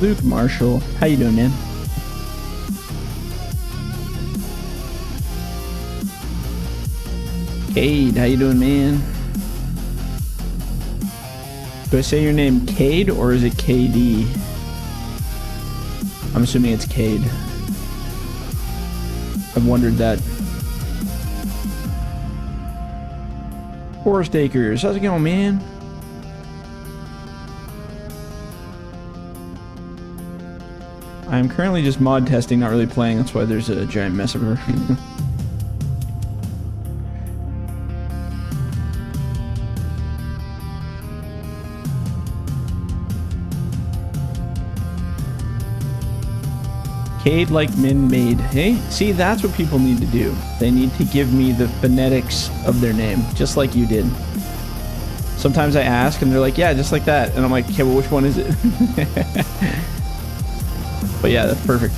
Luke Marshall, how you doing, man? Cade, how you doing, man? Do I say your name Cade or is it KD? I'm assuming it's Cade. I've wondered that. Forest Acres, how's it going, man? I'm currently just mod testing, not really playing. That's why there's a giant mess of her. Cade like Min made. Hey, see, that's what people need to do. They need to give me the phonetics of their name, just like you did. Sometimes I ask and they're like, yeah, just like that. And I'm like, okay, well, which one is it? But yeah, that's perfect.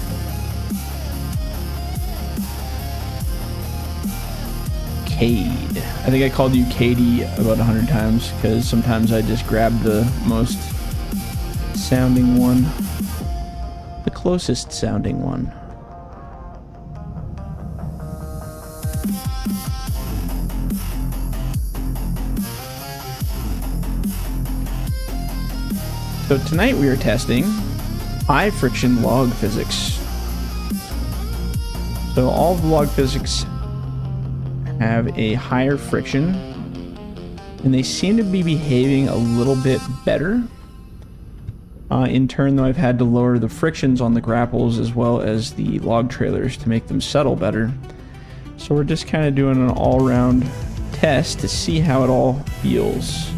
Cade. I think I called you Katie about 100 times because sometimes I just grab the most sounding one. The closest sounding one. So tonight we are testing high friction log physics. So all of the log physics have a higher friction and they seem to be behaving a little bit better. In turn, though, I've had to lower the frictions on the grapples as well as the log trailers to make them settle better. So we're just kind of doing an all-around test to see how it all feels.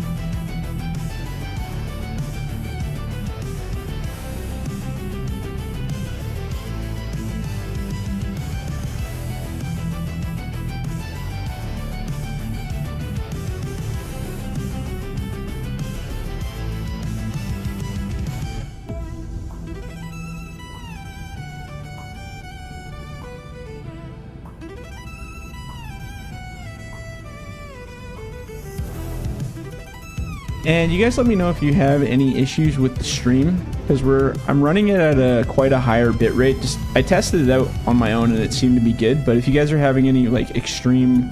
And you guys let me know if you have any issues with the stream, because I'm running it at quite a higher bit rate. I tested it out on my own and it seemed to be good, but if you guys are having any like extreme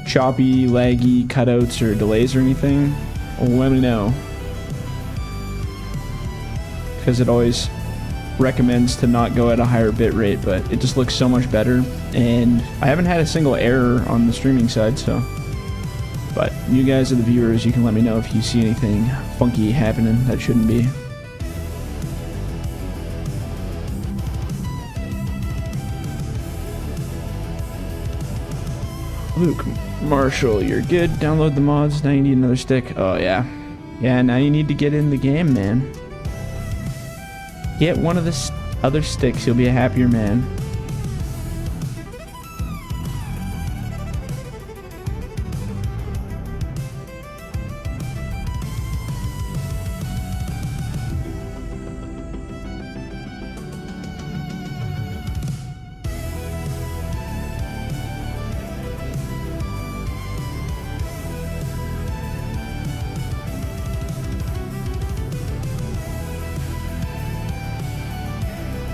choppy, laggy cutouts or delays or anything, let me know. Because it always recommends to not go at a higher bit rate, but it just looks so much better. And I haven't had a single error on the streaming side, so. But you guys are the viewers, you can let me know if you see anything funky happening that shouldn't be. Luke Marshall, you're good. Download the mods, now you need another stick. Oh yeah. Yeah, now you need to get in the game, man. Get one of the other sticks, you'll be a happier man.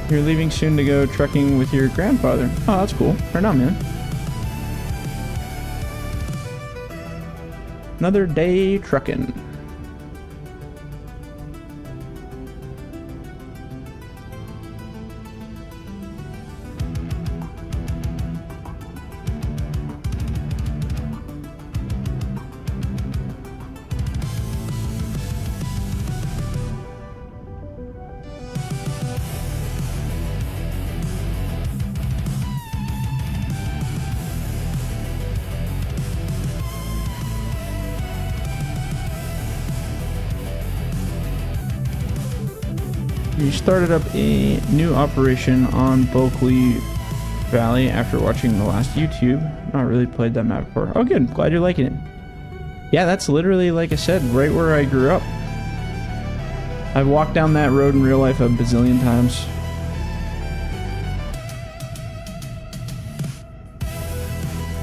You're leaving soon to go trekking with your grandfather. Oh, that's cool. Right on, man. Another day trucking. You started up a new operation on Bulkley Valley after watching the last YouTube. Not really played that map before. Oh good, glad you're liking it. Yeah, that's literally, like I said, right where I grew up. I've walked down that road in real life a bazillion times.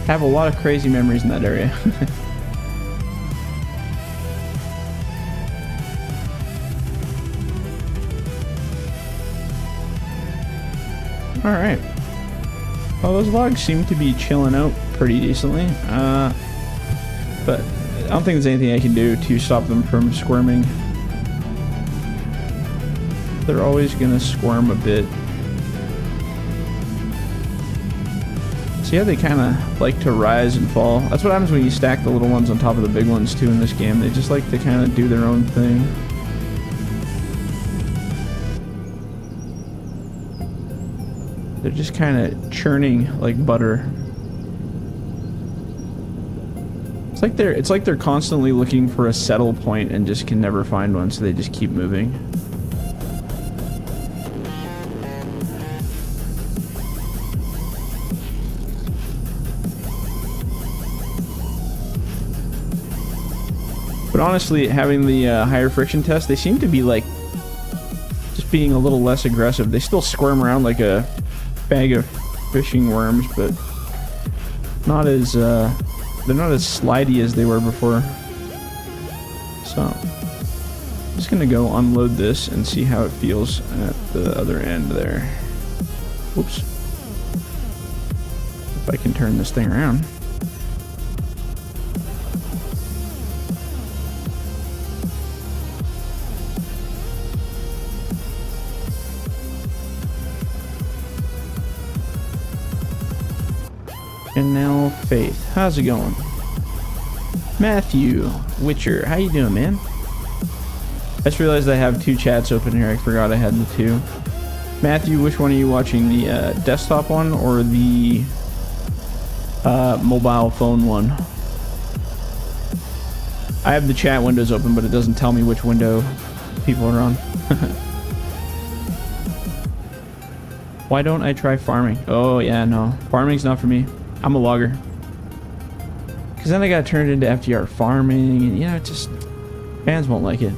Have a lot of crazy memories in that area. Alright. Well, those logs seem to be chilling out pretty decently. But I don't think there's anything I can do to stop them from squirming. They're always gonna squirm a bit. See how they kind of like to rise and fall? That's what happens when you stack the little ones on top of the big ones too in this game. They just like to kind of do their own thing. They're just kind of churning like butter. It's like they're constantly looking for a settle point and just can never find one, so they just keep moving. But honestly, having the higher friction test, they seem to be like just being a little less aggressive. They still squirm around like a bag of fishing worms, but not as they're not as slidey as they were before. So I'm just gonna go unload this and see how it feels at the other end there. Whoops. If I can turn this thing around. And now Faith, how's it going? Matthew, Witcher, how you doing, man? I just realized I have two chats open here. I forgot I had the two. Matthew, which one are you watching? The desktop one or the mobile phone one? I have the chat windows open, but it doesn't tell me which window people are on. Why don't I try farming? Oh yeah, no. Farming's not for me. I'm a logger. Because then I got turned into FDR farming, and you know, just fans won't like it.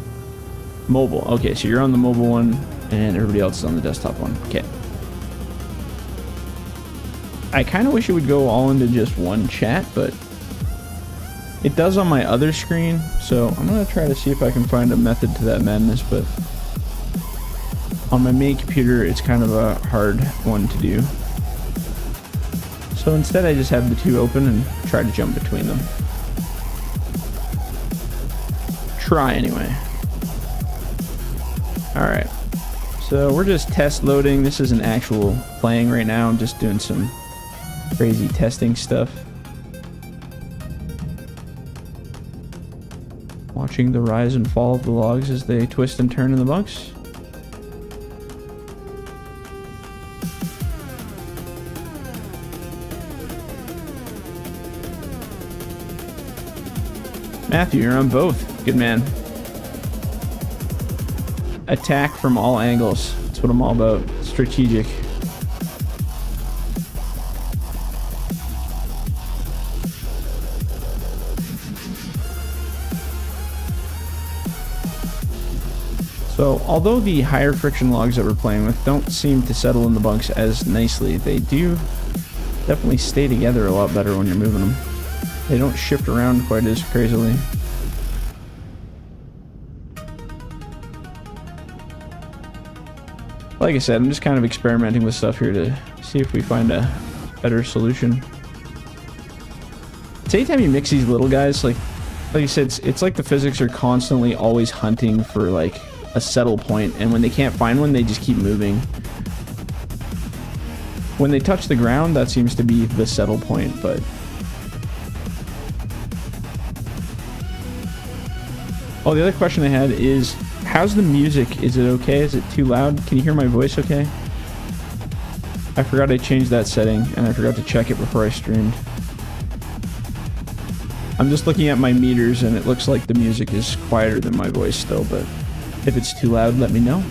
Mobile. Okay, so you're on the mobile one, and everybody else is on the desktop one. Okay. I kind of wish it would go all into just one chat, but it does on my other screen, so I'm going to try to see if I can find a method to that madness, but on my main computer, it's kind of a hard one to do. So instead I just have the two open and try to jump between them. Try anyway. Alright. So we're just test loading. This isn't actual playing right now. I'm just doing some crazy testing stuff. Watching the rise and fall of the logs as they twist and turn in the bunks. Matthew, you're on both. Good man. Attack from all angles. That's what I'm all about. Strategic. So, although the higher friction logs that we're playing with don't seem to settle in the bunks as nicely, they do definitely stay together a lot better when you're moving them. They don't shift around quite as crazily. Like I said, I'm just kind of experimenting with stuff here to see if we find a better solution. It's anytime you mix these little guys, like you said, it's like the physics are constantly always hunting for like a settle point, and when they can't find one, they just keep moving. When they touch the ground, that seems to be the settle point, but oh, the other question I had is, how's the music? Is it okay? Is it too loud? Can you hear my voice okay? I forgot I changed that setting, and I forgot to check it before I streamed. I'm just looking at my meters, and it looks like the music is quieter than my voice still, but if it's too loud, let me know.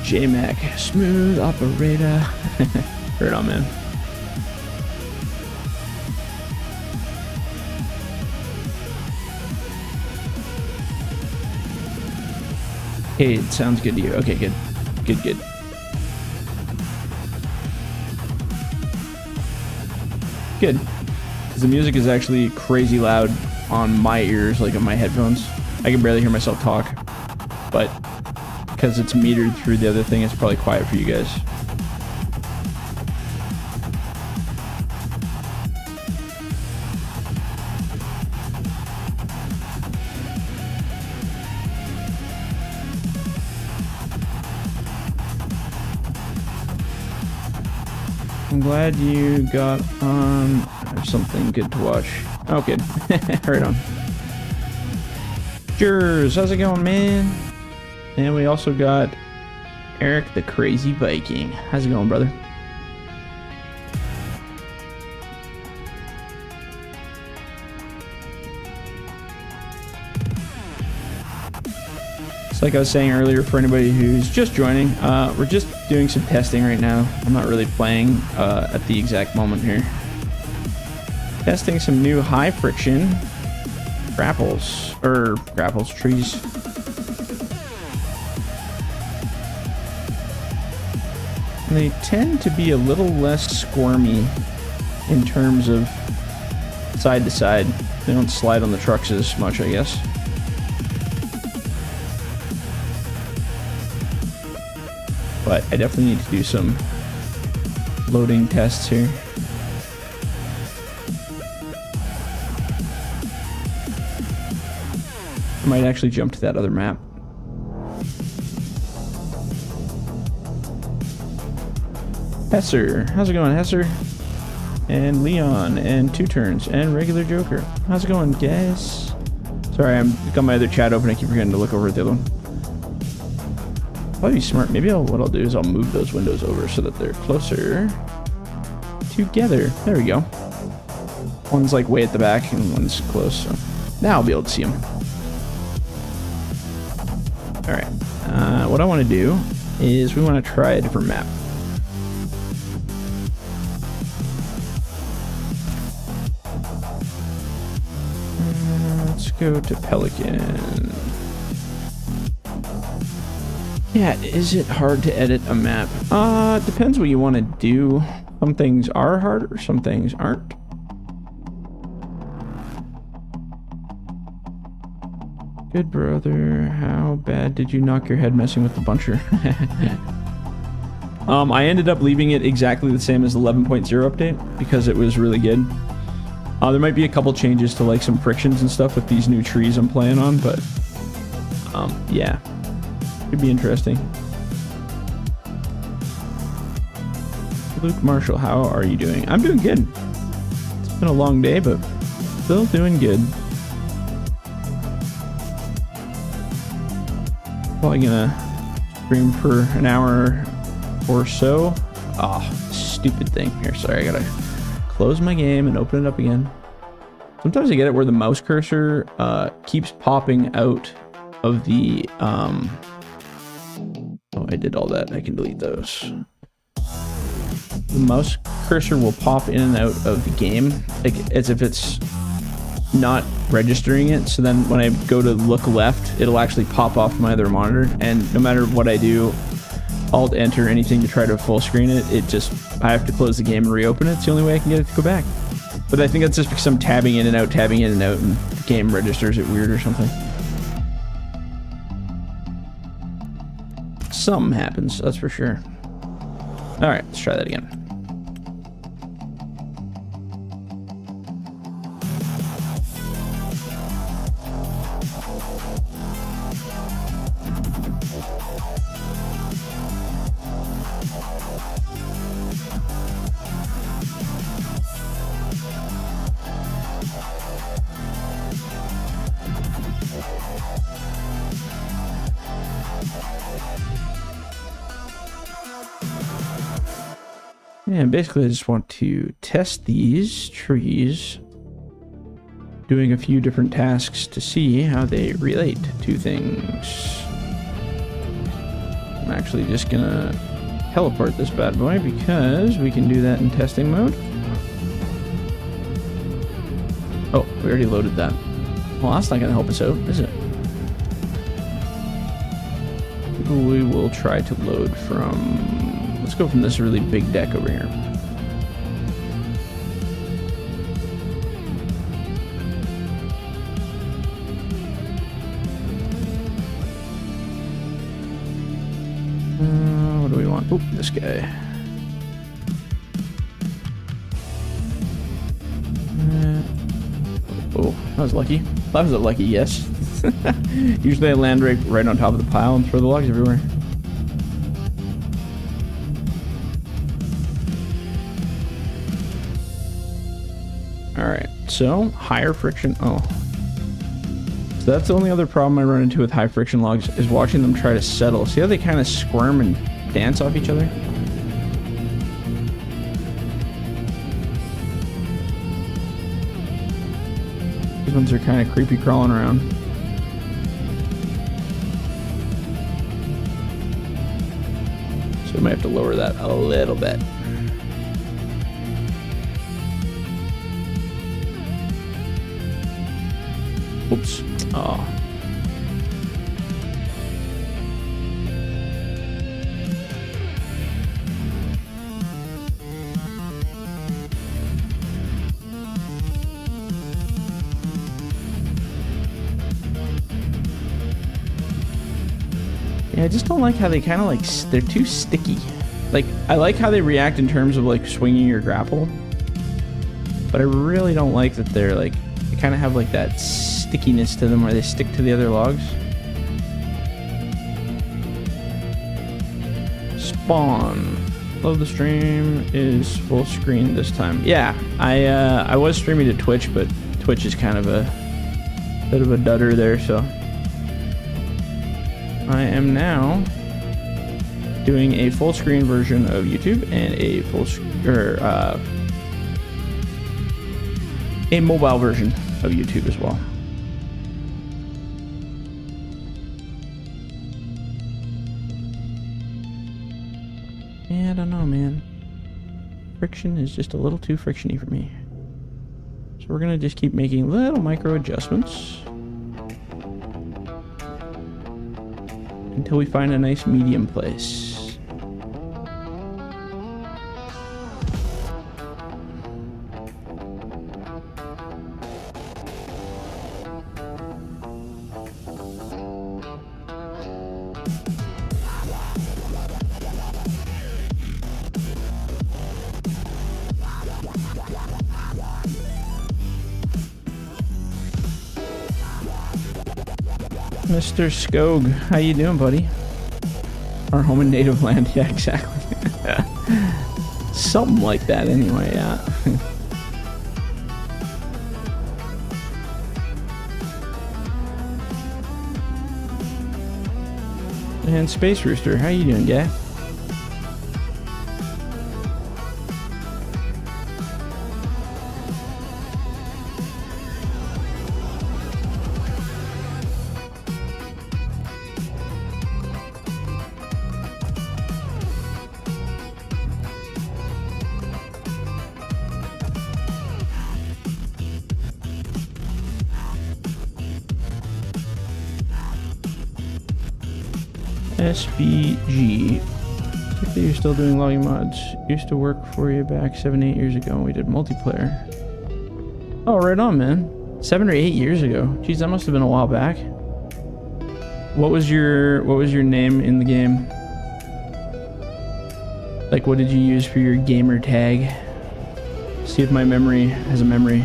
J-Mac, smooth operator. Right on, man. Hey, it sounds good to you. Okay, good. Good, good. Good. Because the music is actually crazy loud on my ears, like on my headphones. I can barely hear myself talk. But because it's metered through the other thing, it's probably quiet for you guys. I'm glad you got on something good to watch. Oh, good. Right on. Jers, how's it going, man? And we also got Eric the Crazy Viking. How's it going, brother? It's like I was saying earlier, for anybody who's just joining, we're just doing some testing right now. I'm not really playing at the exact moment here. Testing some new high friction grapples trees. And they tend to be a little less squirmy in terms of side to side. They don't slide on the trucks as much, I guess. But I definitely need to do some loading tests here. I might actually jump to that other map. Hesser, how's it going, Hesser? And Leon, and Two Turns, and Regular Joker. How's it going, guys? Sorry, I've got my other chat open. I keep forgetting to look over at the other one. Probably smart. Maybe what I'll do is I'll move those windows over so that they're closer together. There we go. One's like way at the back and one's close. So now I'll be able to see them. All right. What I want to do is we want to try a different map. Let's go to Pelican. Yeah, is it hard to edit a map? It depends what you want to do. Some things are harder, some things aren't. Good brother, how bad did you knock your head messing with the buncher? I ended up leaving it exactly the same as the 11.0 update because it was really good. There might be a couple changes to like some frictions and stuff with these new trees I'm playing on, but yeah. Could be interesting. Luke Marshall, how are you doing? I'm doing good. It's been a long day, but still doing good. Probably gonna stream for an hour or so. Oh, stupid thing. Here, sorry, I gotta close my game and open it up again. Sometimes I get it where the mouse cursor keeps popping out of the Oh, I did all that. I can delete those. The mouse cursor will pop in and out of the game, like as if it's not registering it. So then when I go to look left, it'll actually pop off my other monitor. And no matter what I do, Alt Enter anything to try to full screen it, I have to close the game and reopen it. It's the only way I can get it to go back. But I think that's just because I'm tabbing in and out, and the game registers it weird or something. Something happens, that's for sure. All right, let's try that again. And basically I just want to test these trees, doing a few different tasks to see how they relate to things. I'm actually just gonna teleport this bad boy because we can do that in testing mode. Oh, we already loaded that. Well, that's not gonna help us out, is it? We will try to load from... Let's go from this really big deck over here. on. Oop, this guy. Oh, that was lucky. That was a lucky yes. Usually I land right on top of the pile and throw the logs everywhere. Alright, so higher friction. Oh. So that's the only other problem I run into with high friction logs is watching them try to settle. See how they kind of squirm and dance off each other? These ones are kind of creepy crawling around. So I might have to lower that a little bit. Oops. Oh. Yeah, I just don't like how they kind of like, they're too sticky. Like, I like how they react in terms of like swinging your grapple. But I really don't like that they're like, they kind of have like that stickiness to them where they stick to the other logs. Spawn. Love the stream is full screen this time. Yeah, I was streaming to Twitch, but Twitch is kind of a bit of a dudder there, so I am now doing a full screen version of YouTube and a a mobile version of YouTube as well. Yeah, I don't know, man. Friction is just a little too frictiony for me. So we're gonna just keep making little micro adjustments until we find a nice medium place. Mr. Skog, how you doing, buddy? Our home and native land, yeah, exactly. Something like that, anyway, yeah. And Space Rooster, how you doing, guy? SVG. If you're still doing logging mods, used to work for you back 7-8 years ago when we did multiplayer. Oh, right on, man. 7 or 8 years ago. Jeez, that must have been a while back. What was your name in the game? Like, what did you use for your gamer tag? See if my memory has a memory.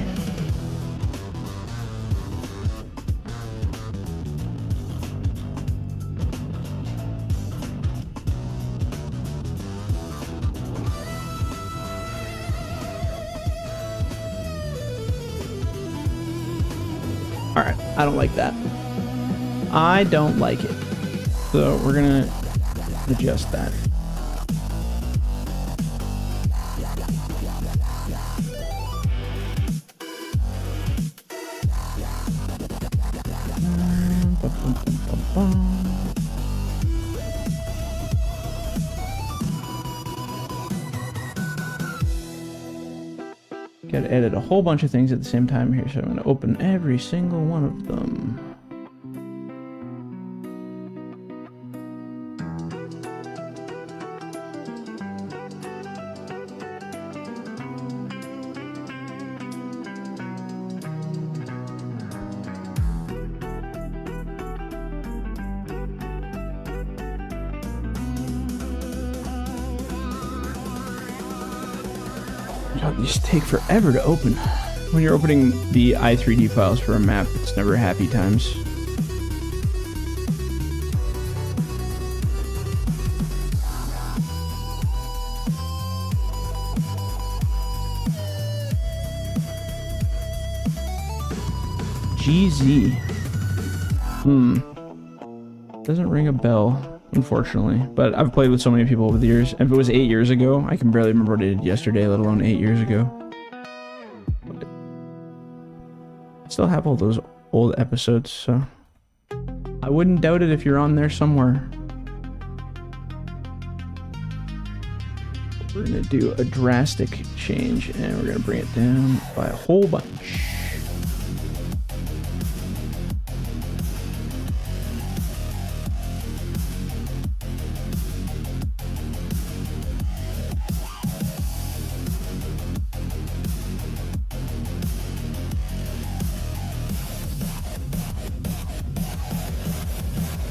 Alright, I don't like that. I don't like it. So we're gonna adjust that. Gotta edit a whole bunch of things at the same time here, so I'm gonna open every single one of them. God, these take forever to open. When you're opening the i3D files for a map, it's never happy times. GZ. Doesn't ring a bell, unfortunately. But I've played with so many people over the years. If it was 8 years ago, I can barely remember what I did yesterday, let alone 8 years ago. I still have all those old episodes, so I wouldn't doubt it if you're on there somewhere. We're gonna do a drastic change, and we're gonna bring it down by a whole bunch.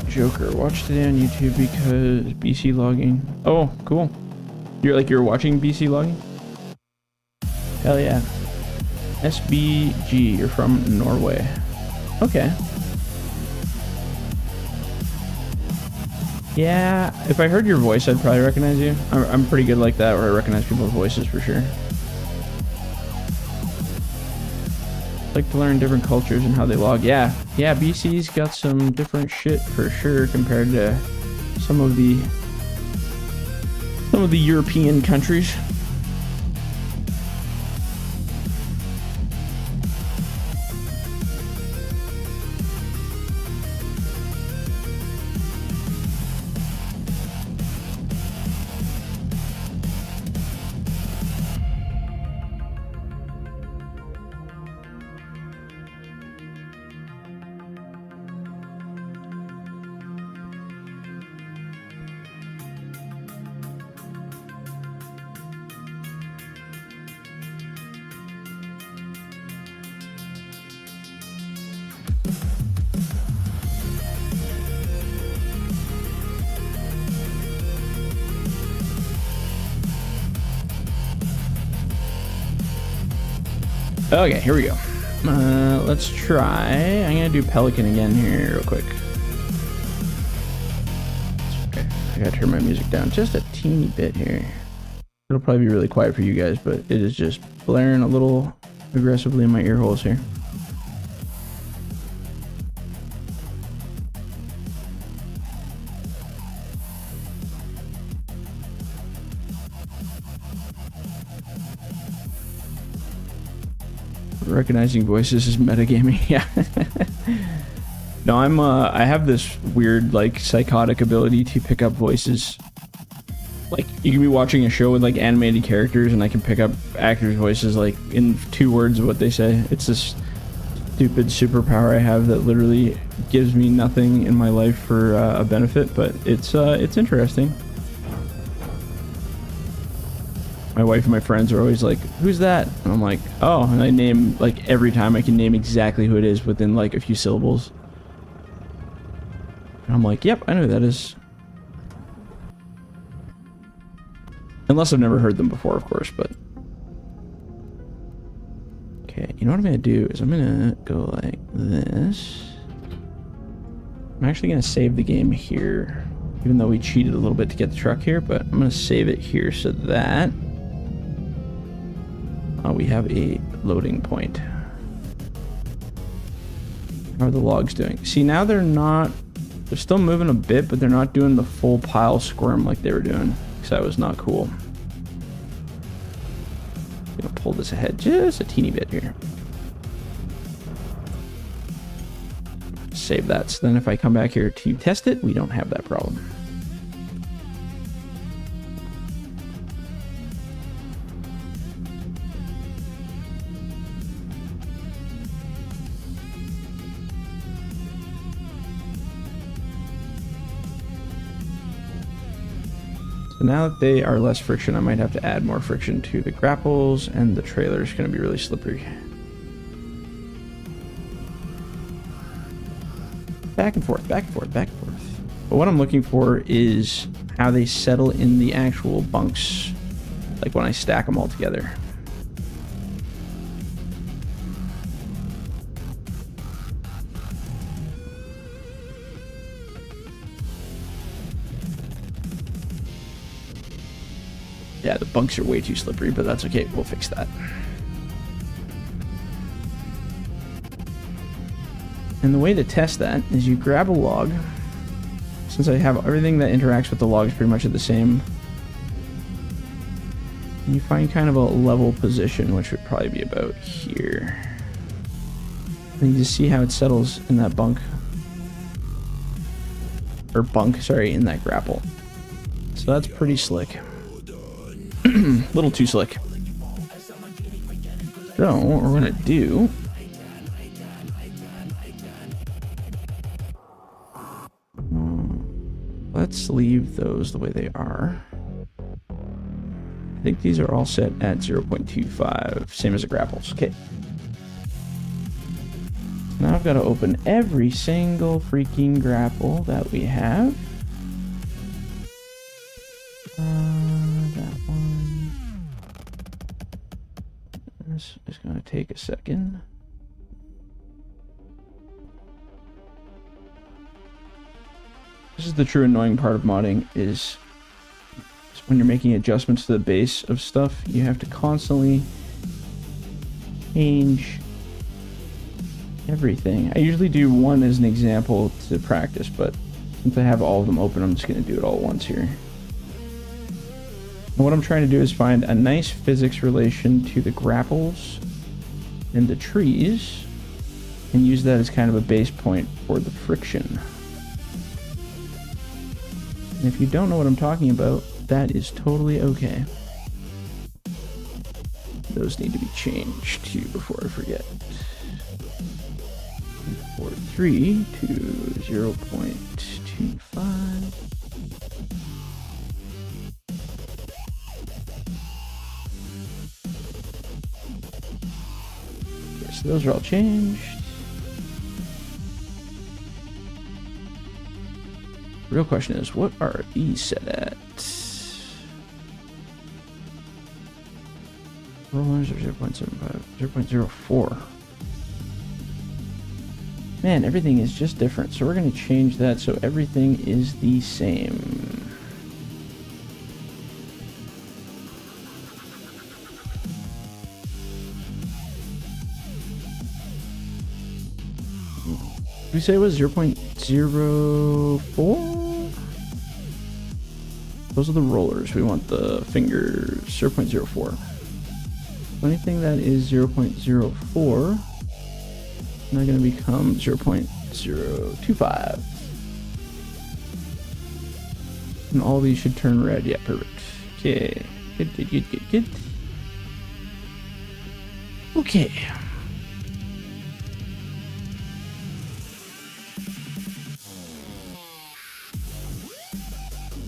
Joker, watch today on YouTube because BC logging. Oh, cool. You're watching BC logging? Hell yeah. SBG, you're from Norway. Okay. Yeah, if I heard your voice, I'd probably recognize you. I'm pretty good like that, where I recognize people's voices for sure. Like to learn different cultures and how they log. Yeah, BC's got some different shit for sure compared to some of the European countries. Okay, here we go. Let's try. I'm gonna do Pelican again here real quick. Okay, I gotta turn my music down just a teeny bit here. It'll probably be really quiet for you guys, but it is just blaring a little aggressively in my ear holes here. Recognizing voices is metagaming. Yeah. No, I have this weird, like, psychotic ability to pick up voices. Like, you can be watching a show with, like, animated characters, and I can pick up actors' voices, like, in 2 words of what they say. It's this stupid superpower I have that literally gives me nothing in my life for a benefit, but it's interesting. My wife and my friends are always like, who's that? And I'm like, oh, and I name, like, every time I can name exactly who it is within, like, a few syllables. And I'm like, yep, I know who that is. Unless I've never heard them before, of course, but... Okay, you know what I'm going to do is I'm going to go like this. I'm actually going to save the game here, even though we cheated a little bit to get the truck here, but I'm going to save it here so that... we have a loading point. How are the logs doing? See, now they're still moving a bit, but they're not doing the full pile squirm like they were doing, because that was not cool. I'm gonna pull this ahead just a teeny bit here. Save that, so then if I come back here to test it, we don't have that problem. Now that they are less friction, I might have to add more friction to the grapples, and the trailer is going to be really slippery. Back and forth, back and forth, back and forth. But what I'm looking for is how they settle in the actual bunks, like when I stack them all together. Yeah, the bunks are way too slippery, but that's okay. We'll fix that. And the way to test that is you grab a log. Since I have everything that interacts with the logs pretty much at the same, and you find kind of a level position, which would probably be about here. And you just see how it settles in that bunk. Or bunk, sorry, in that grapple. So that's pretty slick. Little too slick. So what we're gonna do, let's leave those the way they are. I think these are all set at 0.25, same as the grapples. Okay. Now I've got to open every single freaking grapple that we have. That one. This is going to take a second. This is the true annoying part of modding, is when you're making adjustments to the base of stuff, you have to constantly change everything. I usually do one as an example to practice, but since I have all of them open, I'm just going to do it all at once here. And what I'm trying to do is find a nice physics relation to the grapples and the trees, and use that as kind of a base point for the friction. And if you don't know what I'm talking about, that is totally okay. Those need to be changed too before I forget. 4.3 to 0.25. Okay, so those are all changed. The real question is, what are these set at? Rollers are 0.75, 0.04. Man, everything is just different. So we're going to change that so everything is the same. Did we say it was 0.04? Those are the rollers. We want the fingers 0.04. Anything that is 0.04 is now going to become 0.025. And all these should turn red. Yeah, perfect. Okay. Good. Okay.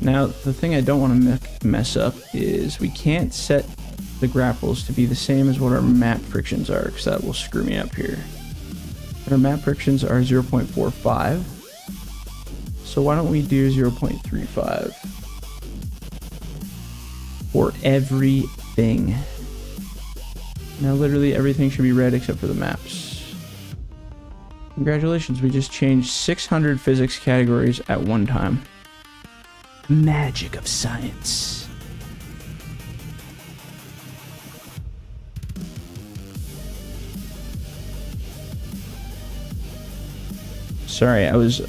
Now, the thing I don't want to mess up is we can't set the grapples to be the same as what our map frictions are, because that will screw me up here. Our map frictions are 0.45. So why don't we do 0.35 for everything? Now literally everything should be red except for the maps. Congratulations, we just changed 600 physics categories at one time. Magic of science. Sorry, I was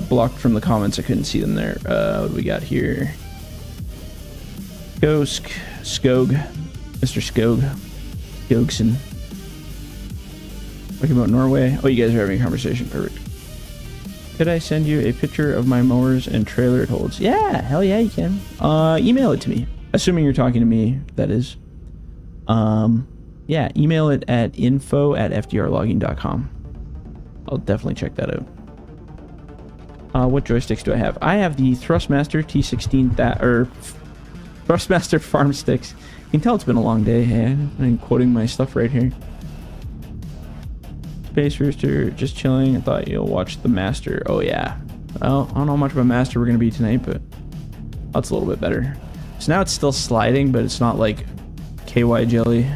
blocked from the comments. I couldn't see them there. What do we got here? Skog, Mr. Skogson. Talking about Norway. Oh, you guys are having a conversation. Perfect. Could I send you a picture of my mowers and trailer it holds? Yeah, hell yeah, you can. Email it to me. Assuming you're talking to me, that is. Yeah, email it at info@fdrlogging.com. I'll definitely check that out. What joysticks do I have? I have the Thrustmaster T16 Thrustmaster farm sticks. You can tell it's been a long day. Hey, I'm quoting my stuff right here. Space Rooster, just chilling. I thought you'll watch the Master. Oh yeah. Well, I don't know how much of a Master we're gonna be tonight, but that's a little bit better. So now it's still sliding, but it's not like KY jelly.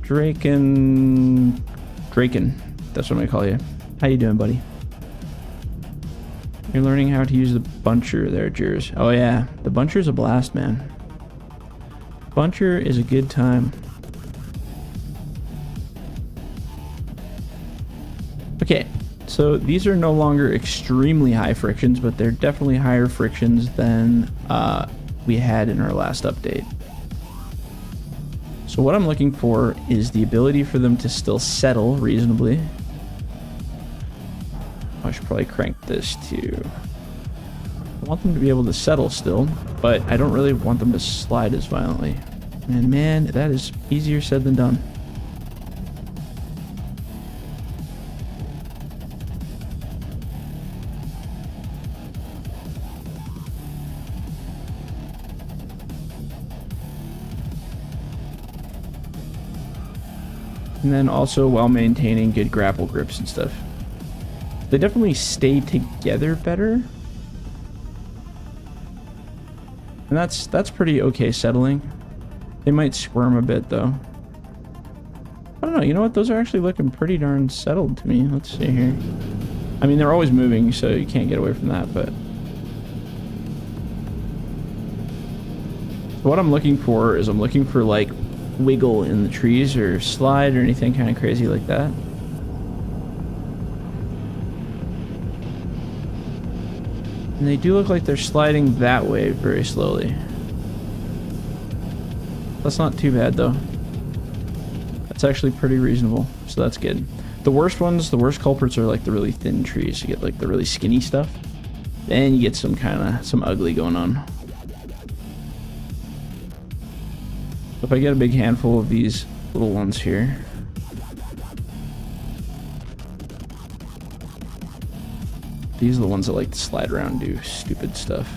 Draken. That's what I'm gonna call you. How you doing, buddy? You're learning how to use the buncher there, Jers. Oh yeah, the buncher's a blast, man. Buncher is a good time. Okay, so these are no longer extremely high frictions, but they're definitely higher frictions than we had in our last update. So what I'm looking for is the ability for them to still settle reasonably. I should probably crank this to... I want them to be able to settle still, but I don't really want them to slide as violently. And man, that is easier said than done. And then also while maintaining good grapple grips and stuff. They definitely stay together better. And that's pretty okay settling. They might squirm a bit though. I don't know, you know what? Those are actually looking pretty darn settled to me. Let's see here. I mean, they're always moving, so you can't get away from that, but... What I'm looking for is I'm looking for like wiggle in the trees or slide or anything kind of crazy like that. And they do look like they're sliding that way very slowly. That's not too bad though. That's actually pretty reasonable, so that's good. The worst ones, the worst culprits are like the really thin trees. You get like the really skinny stuff. Then you get some ugly going on. If I get a big handful of these little ones here. These are the ones that like to slide around and do stupid stuff.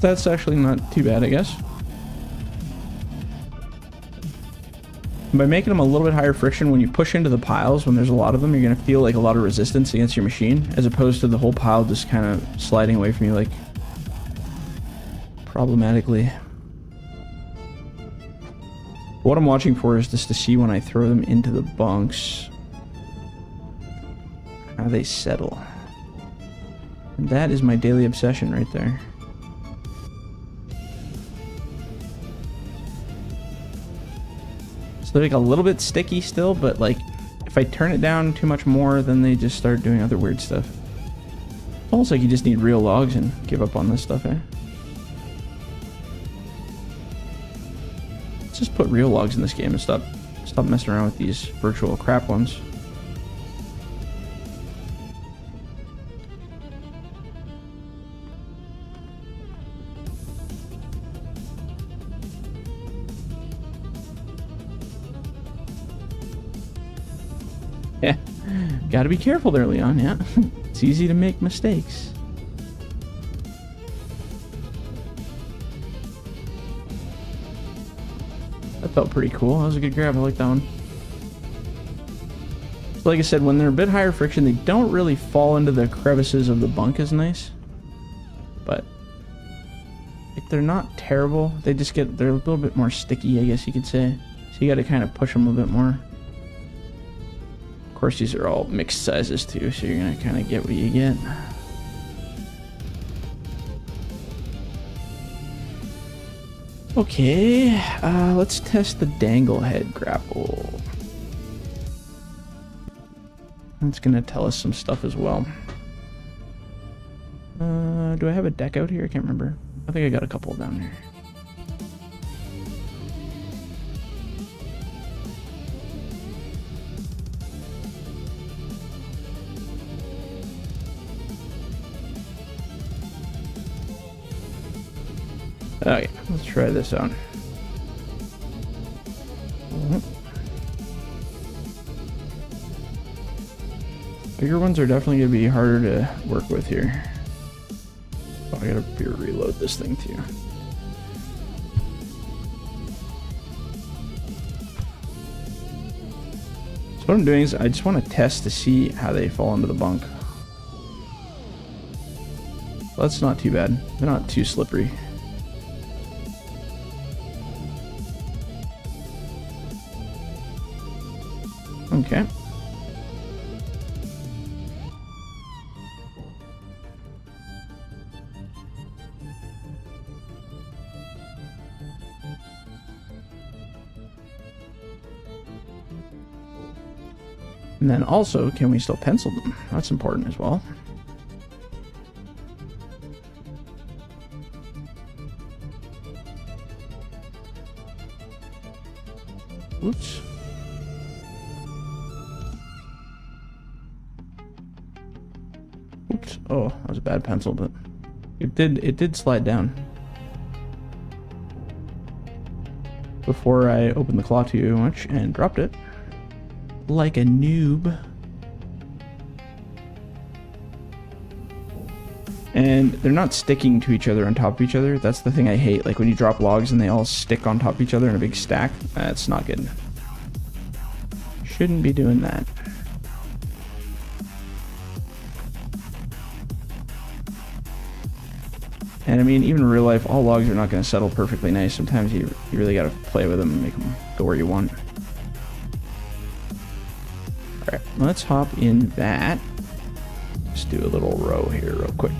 That's actually not too bad, I guess. By making them a little bit higher friction, when you push into the piles, when there's a lot of them, you're going to feel like a lot of resistance against your machine, as opposed to the whole pile just kind of sliding away from you, like, problematically. What I'm watching for is just to see when I throw them into the bunks, how they settle. And that is my daily obsession right there. They're like a little bit sticky still, but like if I turn it down too much more, then they just start doing other weird stuff. Almost like you just need real logs and give up on this stuff, eh? Let's just put real logs in this game and stop messing around with these virtual crap ones. Yeah, gotta be careful there, Leon, yeah. It's easy to make mistakes. That felt pretty cool. That was a good grab. I like that one. So like I said, when they're a bit higher friction, they don't really fall into the crevices of the bunk as nice. But like, they're not terrible. They're a little bit more sticky, I guess you could say. So you gotta kind of push them a bit more. Of course, these are all mixed sizes too, so you're gonna kind of get what you get. Okay, let's test the dangle head grapple. It's gonna tell us some stuff as well. Do I have a deck out here? I can't remember. I think I got a couple down here. Okay, let's try this out. Bigger ones are definitely going to be harder to work with here. Oh, I gotta reload this thing too. So what I'm doing is I just want to test to see how they fall into the bunk. That's not too bad. They're not too slippery. Okay. And then also, can we still pencil them? That's important as well. Oops. Oops. Oh, that was a bad pencil, but it did slide down. Before I opened the claw too much and dropped it. Like a noob. And they're not sticking to each other on top of each other. That's the thing I hate. Like when you drop logs and they all stick on top of each other in a big stack. That's not good. Shouldn't be doing that. And I mean, even in real life, all logs are not going to settle perfectly nice. Sometimes you really got to play with them and make them go where you want. Alright, let's hop in that. Just do a little row here real quick.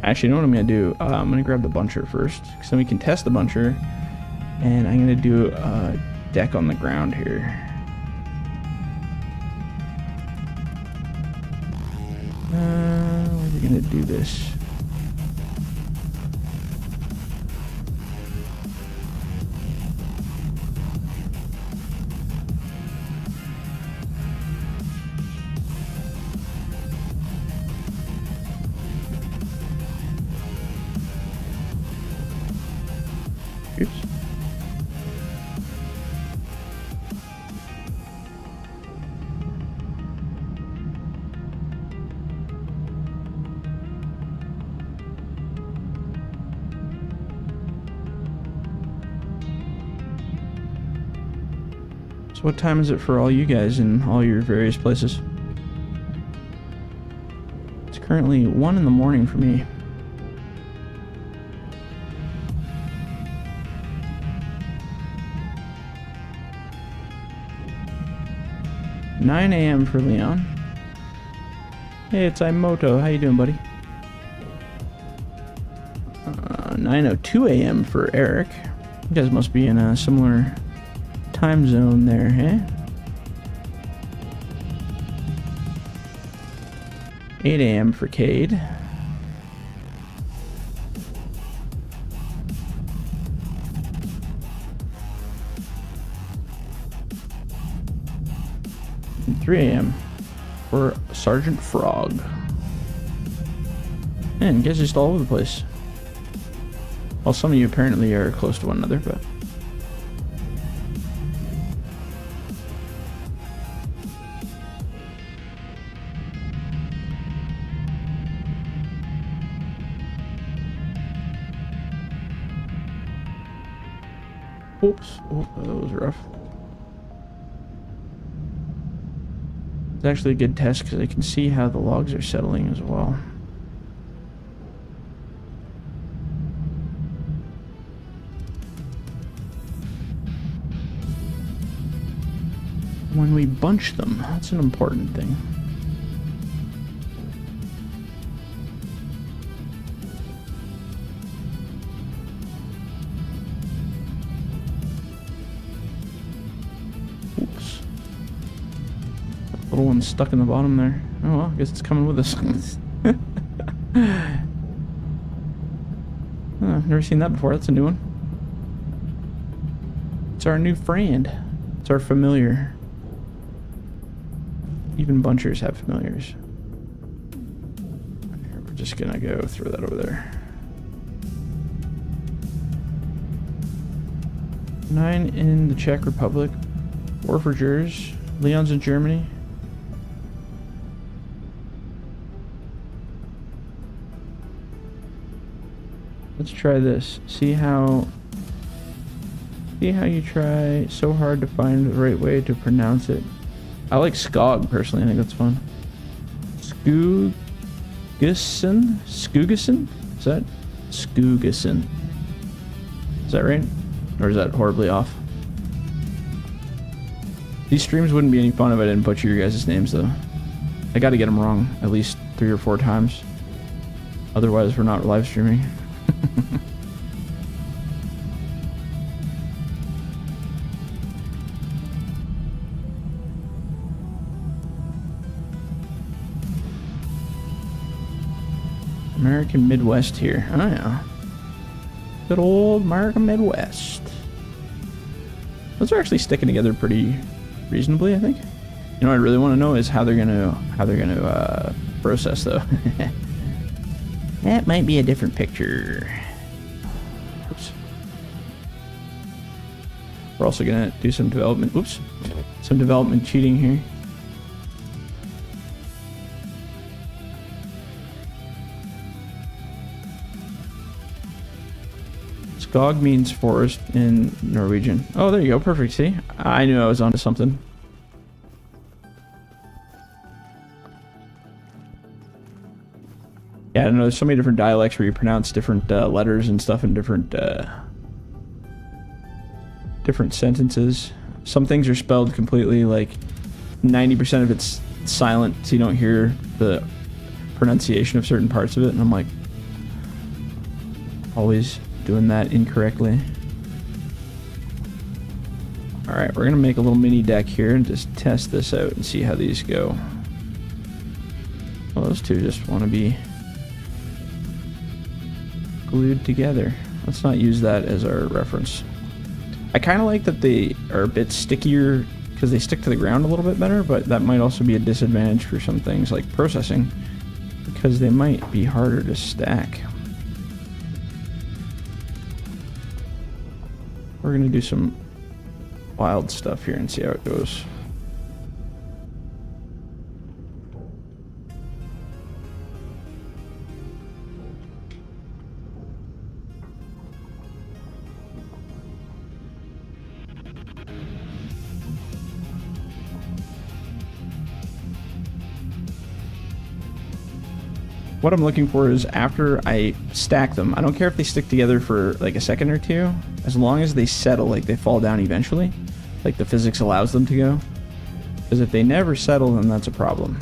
Actually, you know what I'm going to do? I'm going to grab the buncher first, because then we can test the buncher. And I'm going to do a deck on the ground here. Where are we going to do this? Oops. So what time is it for all you guys in all your various places? It's currently 1 in the morning for me. $9 a.m. for Leon. Hey, it's Imoto. How you doing, buddy? 9:02 a.m. for Eric. You guys must be in a similar time zone there, eh? 8 a.m. for Cade. And 3 a.m. for Sergeant Frog. Man, you guys are just all over the place. Well, some of you apparently are close to one another, but... Oops. Oh, that was rough. It's actually a good test because I can see how the logs are settling as well. When we bunch them, that's an important thing. Oops. That little one stuck in the bottom there. Oh well, I guess it's coming with us. Oh, never seen that before. That's a new one. It's our new friend. It's our familiar. Even bunchers have familiars. We're just gonna go throw that over there. 9 in the Czech Republic. Forfeitures. Leon's in Germany. Let's try this. See how you try so hard to find the right way to pronounce it. I like Skog personally. I think that's fun. Skugison? Is that Skugison? Is that right? Or is that horribly off? These streams wouldn't be any fun if I didn't butcher your guys' names, though. I gotta get them wrong at least 3 or 4 times. Otherwise, we're not live streaming. American Midwest here. Oh, yeah. Good old American Midwest. Those are actually sticking together pretty reasonably, I think. You know what I really want to know is how they're gonna process, though. That might be a different picture. Oops. We're also gonna do some development. Oops. Some development cheating here. Skog means forest in Norwegian. Oh, there you go. Perfect. See? I knew I was onto something. Yeah, I don't know. There's so many different dialects where you pronounce different letters and stuff in different sentences. Some things are spelled completely, like 90% of it's silent, so you don't hear the pronunciation of certain parts of it. And I'm like, always doing that incorrectly. Alright, we're gonna make a little mini deck here and just test this out and see how these go. Well, those two just want to be glued together. Let's not use that as our reference. I kind of like that they are a bit stickier because they stick to the ground a little bit better, but that might also be a disadvantage for some things like processing because they might be harder to stack. We're gonna do some wild stuff here and see how it goes. What I'm looking for is after I stack them, I don't care if they stick together for like a second or two, as long as they settle, like they fall down eventually, like the physics allows them to go. Because if they never settle, then that's a problem.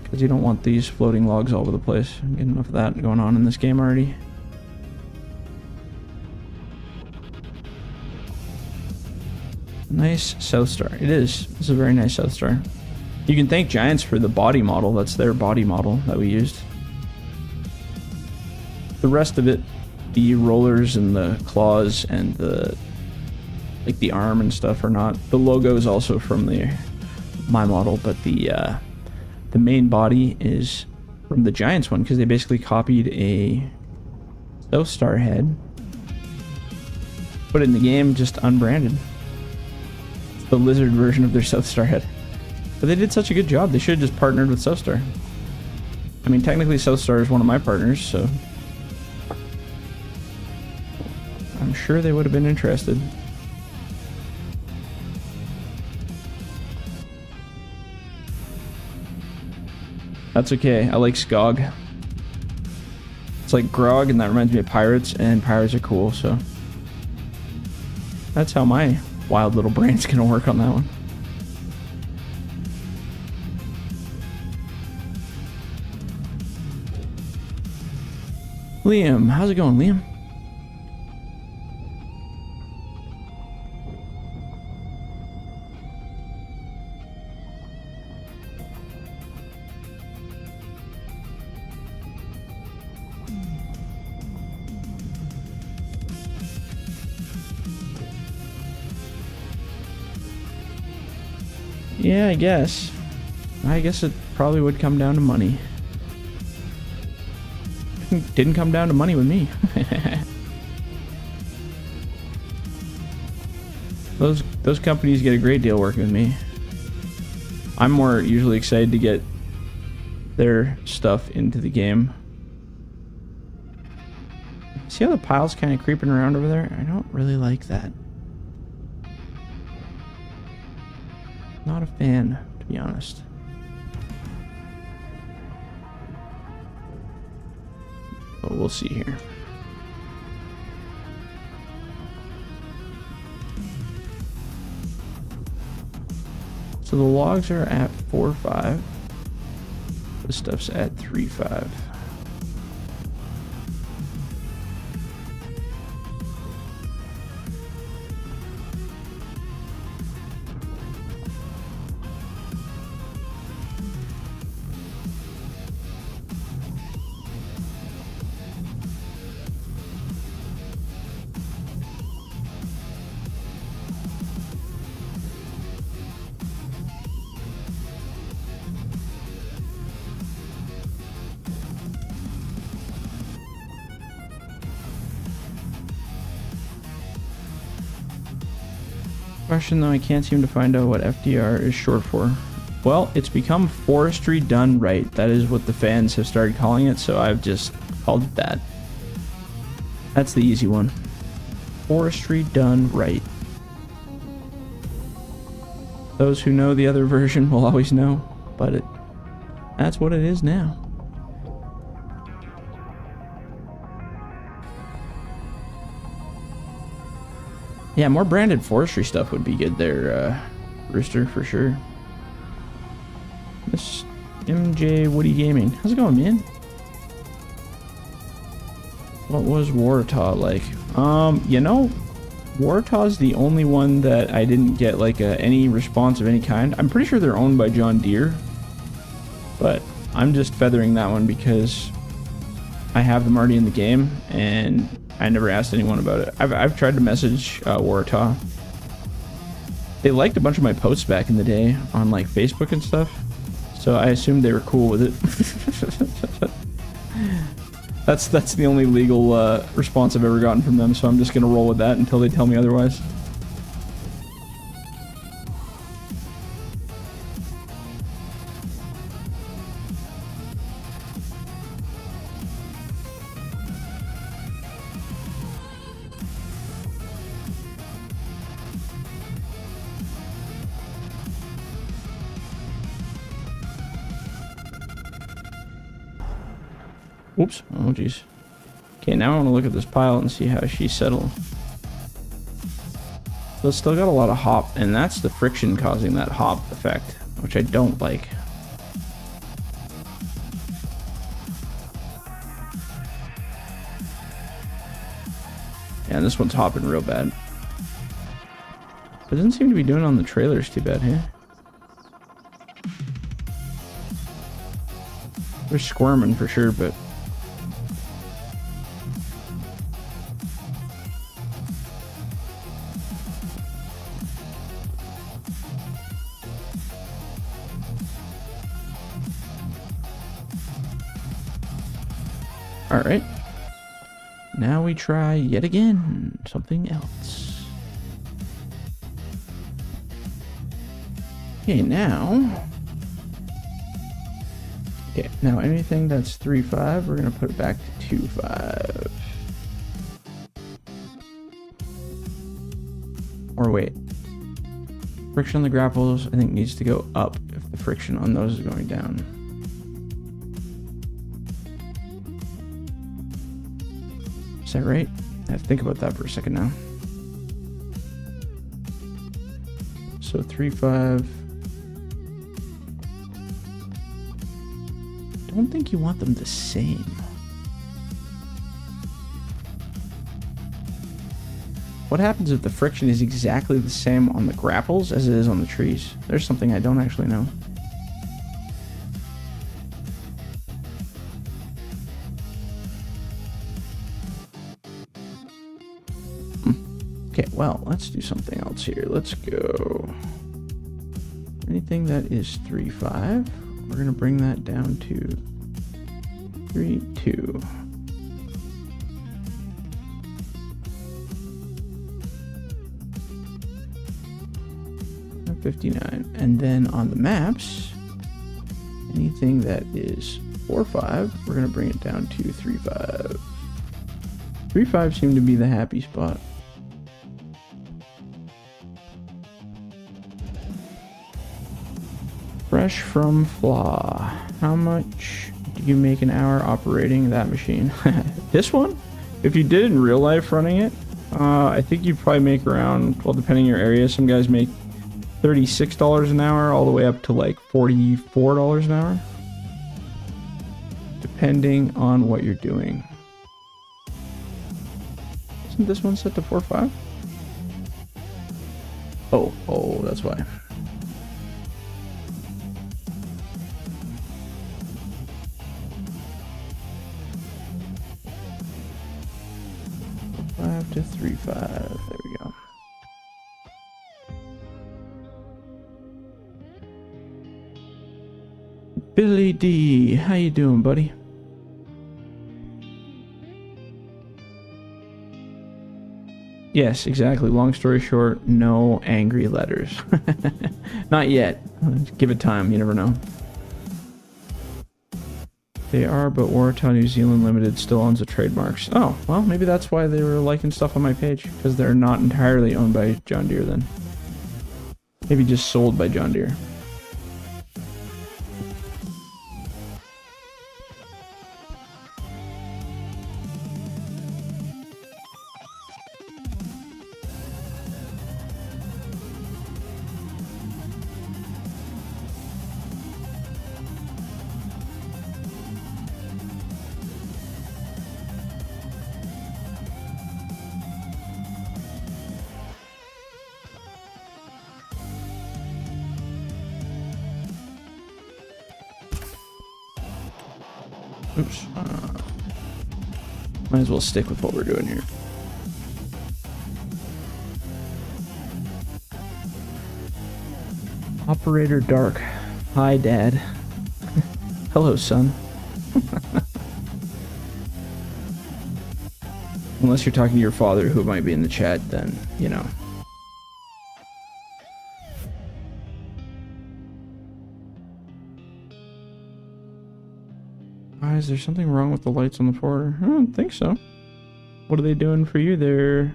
Because you don't want these floating logs all over the place. I'm getting enough of that going on in this game already. Nice South Star. It is. It's a very nice South Star. You can thank Giants for the body model. That's their body model that we used. The rest of it, the rollers and the claws and the like the arm and stuff are not. The logo is also from my model, but the main body is from the Giants one because they basically copied a South Star head, put it in the game, just unbranded. It's the lizard version of their South Star head. But they did such a good job. They should have just partnered with South Star. I mean, technically South Star is one of my partners, so I'm sure they would have been interested. That's okay. I like Skog. It's like grog, and that reminds me of pirates, and pirates are cool, so that's how my wild little brain's gonna work on that one. Liam, how's it going, Liam? Yeah, I guess. I guess it probably would come down to money. Didn't come down to money with me. Those companies get a great deal working with me. I'm more usually excited to get their stuff into the game. See how the pile's kind of creeping around over there? I don't really like that. Not a fan, to be honest. But we'll see here. So the logs are at 4.5. This stuff's at 3.5. Question though, I can't seem to find out what FDR is short for. Well, it's become forestry done right. That is what the fans have started calling it, so I've just called it that. That's the easy one. Forestry done right. Those who know the other version will always know, but that's what it is now. Yeah, more branded forestry stuff would be good there, Rooster, for sure. Miss MJ Woody Gaming. How's it going, man? What was Wartaw like? You know, Wartaw's the only one that I didn't get like any response of any kind. I'm pretty sure they're owned by John Deere, but I'm just feathering that one because I have them already in the game and I never asked anyone about it. I've tried to message Wartaw. They liked a bunch of my posts back in the day on like Facebook and stuff, so I assumed they were cool with it. That's the only legal response I've ever gotten from them, so I'm just gonna roll with that until they tell me otherwise. Whoops. Oh, jeez. Okay, now I want to look at this pile and see how she settled. So it's still got a lot of hop, and that's the friction causing that hop effect, which I don't like. Yeah, and this one's hopping real bad. It doesn't seem to be doing on the trailers too bad, huh? They're squirming for sure, but... Alright. Now we try yet again something else. Okay, now... Okay, now anything that's 3.5, we're going to put it back to 2.5. Or wait. Friction on the grapples, I think, needs to go up if the friction on those is going down. Is that right? I have to think about that for a second now. So 3.5. I don't think you want them the same. What happens if the friction is exactly the same on the grapples as it is on the trees? There's something I don't actually know. Okay, well, let's do something else here. Let's go. Anything that is 3.5, we're going to bring that down to 3.2. 59. And then on the maps, anything that is 4-5, we're going to bring it down to 3-5. 3-5 seemed to be the happy spot. Fresh from Flaw. How much do you make an hour operating that machine? This one? If you did in real life running it, I think you'd probably make around, well, depending on your area, some guys make $36 an hour all the way up to like $44 an hour. Depending on what you're doing. Isn't this one set to 4-5? Oh, that's why. To 3-5. There we go. Billy D, how you doing, buddy? Yes, exactly. Long story short, no angry letters. Not yet. Give it time. You never know. They are, but Waratah New Zealand Limited still owns the trademarks. Oh, well, maybe that's why they were liking stuff on my page, because they're not entirely owned by John Deere then. Maybe just sold by John Deere. Oops. Might as well stick with what we're doing here. Operator Dark. Hi, Dad. Hello, son. Unless you're talking to your father, who might be in the chat, then, you know. Is there something wrong with the lights on the forwarder? I don't think so. What are they doing for you there?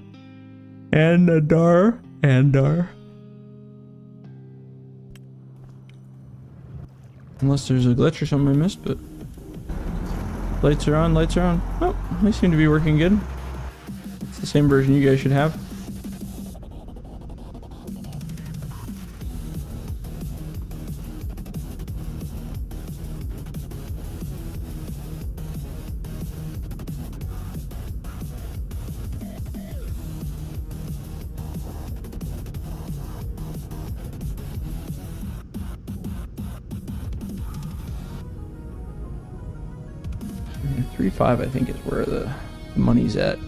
Andar. Unless there's a glitch or something I missed, but... Lights are on. Oh, they seem to be working good. It's the same version you guys should have. Yeah, 3.5 I think is where the money's at.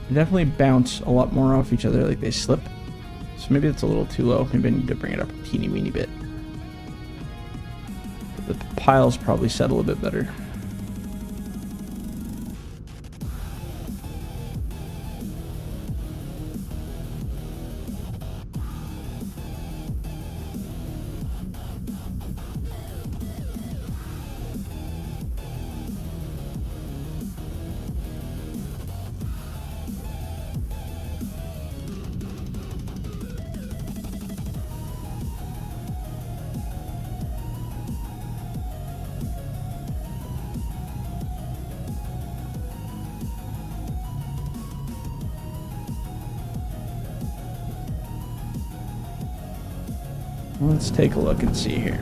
They definitely bounce a lot more off each other, like they slip. So maybe it's a little too low. Maybe I need to bring it up a teeny weeny bit. But the piles probably settle a bit better. Let's take a look and see here.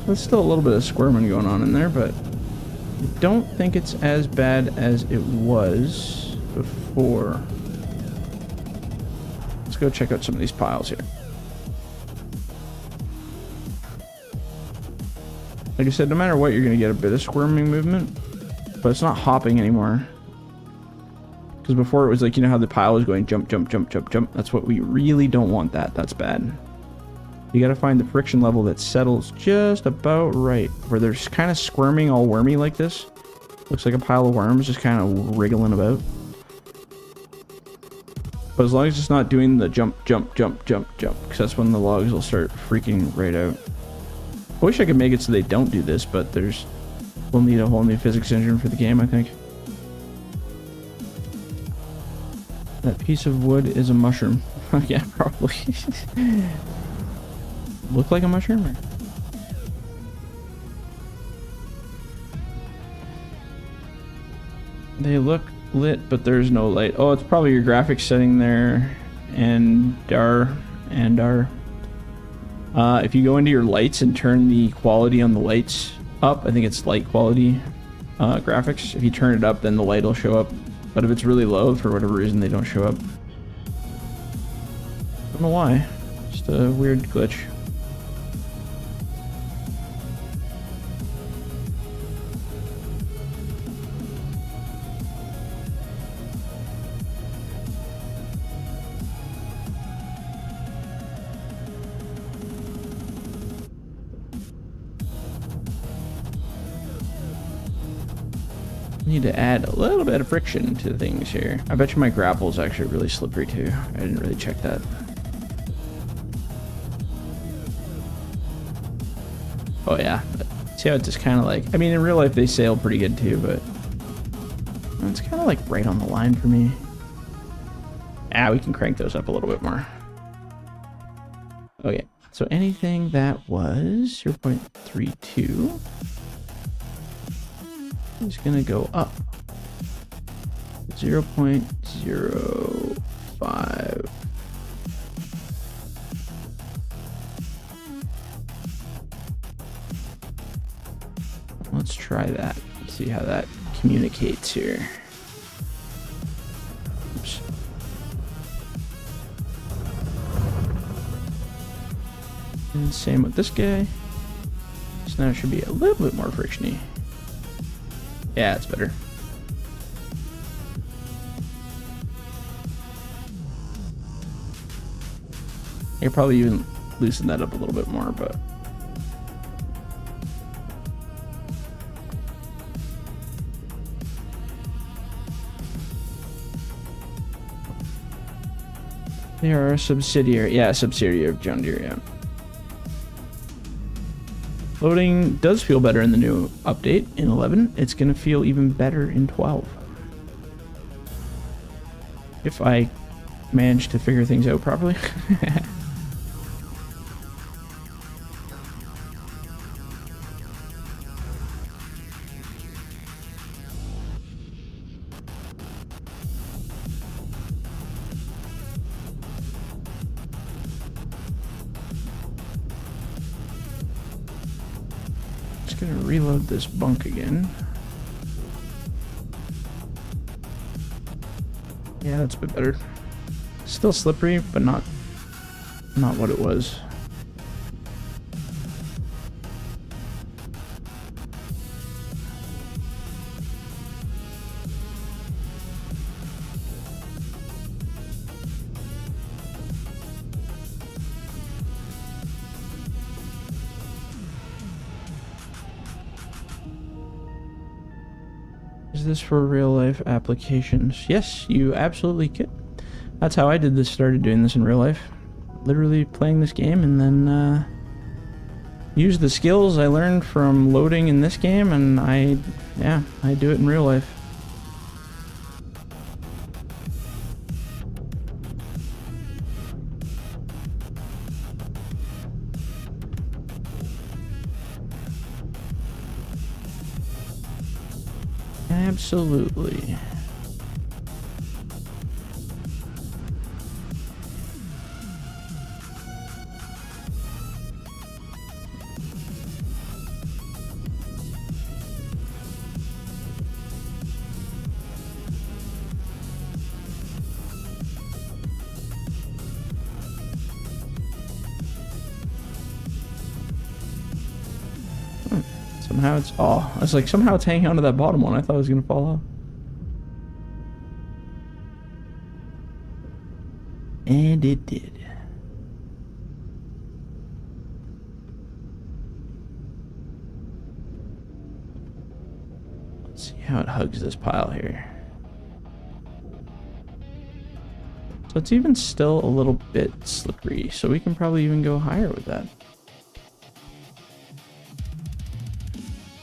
There's still a little bit of squirming going on in there, but I don't think it's as bad as it was before. Let's go check out some of these piles here. Like I said, no matter what, you're going to get a bit of squirming movement, but it's not hopping anymore. Because before it was like, you know how the pile was going jump, jump, jump, jump, jump. That's what we really don't want that. That's bad. You got to find the friction level that settles just about right. Where they're kind of squirming all wormy like this. Looks like a pile of worms just kind of wriggling about. But as long as it's not doing the jump, jump, jump, jump, jump, because that's when the logs will start freaking right out. I wish I could make it so they don't do this, but we'll need a whole new physics engine for the game, I think. That piece of wood is a mushroom. Yeah, probably. Look like a mushroom? Or? They look lit, but there's no light. Oh, it's probably your graphics setting there. If you go into your lights and turn the quality on the lights up, I think it's light quality graphics. If you turn it up, then the light will show up. But if it's really low, for whatever reason, they don't show up. Don't know why. Just a weird glitch. Need to add a little bit of friction to things here. I bet you my grapple is actually really slippery too. I didn't really check that. Oh yeah, see how it just kind of like, I mean in real life they sail pretty good too, but it's kind of like right on the line for me. Ah, we can crank those up a little bit more. Okay, so anything that was 0.32 is gonna go up 0.05. Let's try that. See how that communicates here. Oops. And same with this guy. So now it should be a little bit more frictiony. Yeah, it's better. I could probably even loosen that up a little bit more, but they are a subsidiary. Yeah, a subsidiary of John Deere, yeah. Loading does feel better in the new update in 11. It's going to feel even better in 12. If I manage to figure things out properly. Gonna reload this bunk again. Yeah, that's a bit better. Still slippery, but not what it was. Is this for real life applications? Yes, you absolutely could. That's how I did this, started doing this in real life. Literally playing this game and then use the skills I learned from loading in this game, and I do it in real life. Absolutely. Somehow it's, oh, I was like, somehow it's hanging onto that bottom one. I thought it was gonna fall off. And it did. Let's see how it hugs this pile here. So it's even still a little bit slippery, so we can probably even go higher with that.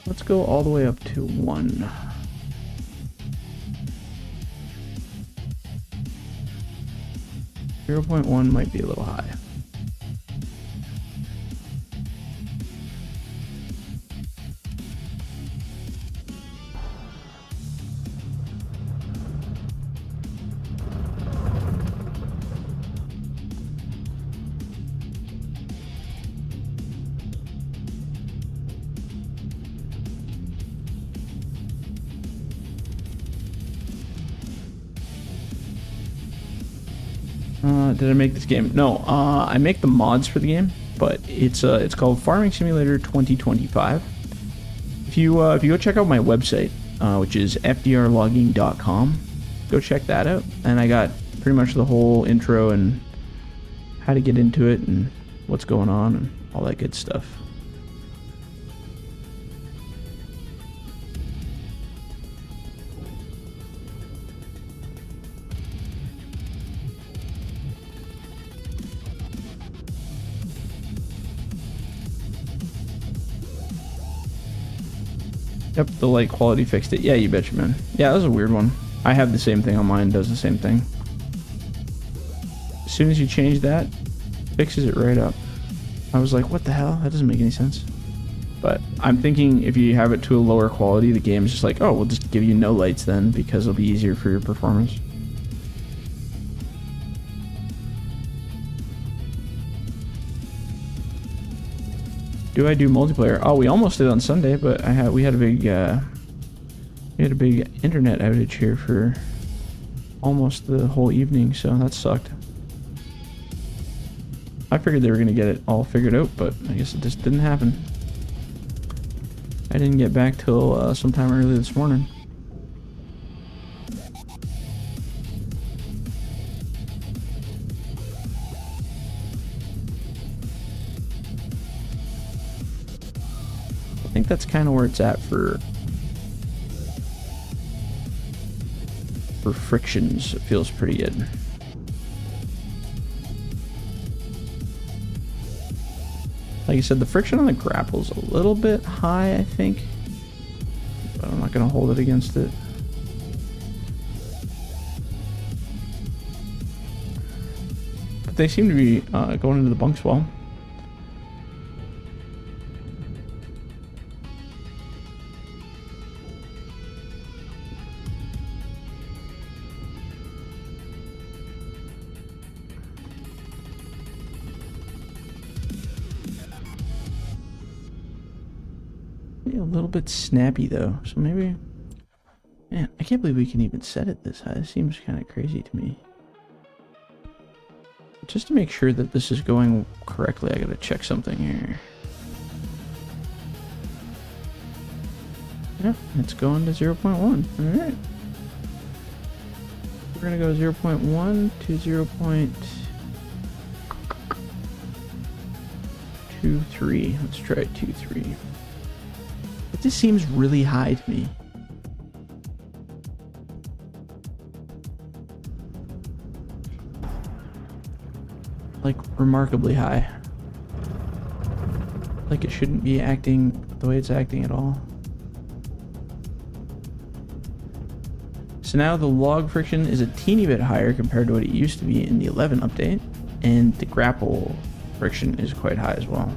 Let's go all the way up to 1. .1 might be a little high. Did I make this game? No, I make the mods for the game, but it's called Farming Simulator 2025. If you go check out my website, which is fdrlogging.com, go check that out. And I got pretty much the whole intro and how to get into it and what's going on and all that good stuff. Yep, the light quality fixed it. Yeah, you betcha, man. Yeah, that was a weird one. I have the same thing on mine, does the same thing. As soon as you change that, fixes it right up. I was like, what the hell? That doesn't make any sense. But I'm thinking if you have it to a lower quality, the game's just like, oh, we'll just give you no lights then because it'll be easier for your performance. Do I do multiplayer? Oh, we almost did on Sunday, but we had a big internet outage here for almost the whole evening, so that sucked. I figured they were gonna get it all figured out, but I guess it just didn't happen. I didn't get back till sometime early this morning. I think that's kind of where it's at for frictions. It feels pretty good. Like I said, the friction on the grapple's a little bit high, I think, but I'm not going to hold it against it. But they seem to be going into the bunks well. A little bit snappy though, so maybe, man, I can't believe we can even set it this high. It seems kind of crazy to me. Just to make sure that this is going correctly, I gotta check something here. Yeah, it's going to 0.1. All right, we're gonna go 0.1 to 0.23. Let's try 2.3. It just seems really high to me. Like, remarkably high. Like it shouldn't be acting the way it's acting at all. So now the log friction is a teeny bit higher compared to what it used to be in the 11 update, and the grapple friction is quite high as well.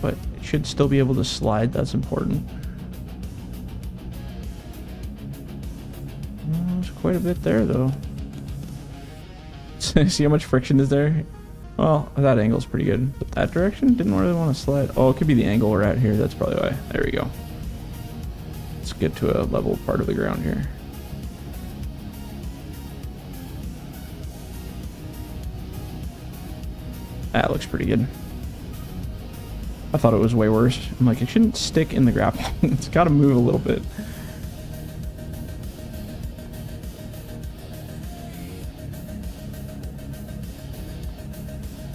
But it should still be able to slide, that's important. There's quite a bit there though. See how much friction is there? Well, that angle's pretty good, but that direction didn't really want to slide. Oh, it could be the angle we're at here, that's probably why. There we go. Let's get to a level part of the ground here. That looks pretty good. I thought it was way worse. I'm like, it shouldn't stick in the grapple. It's got to move a little bit.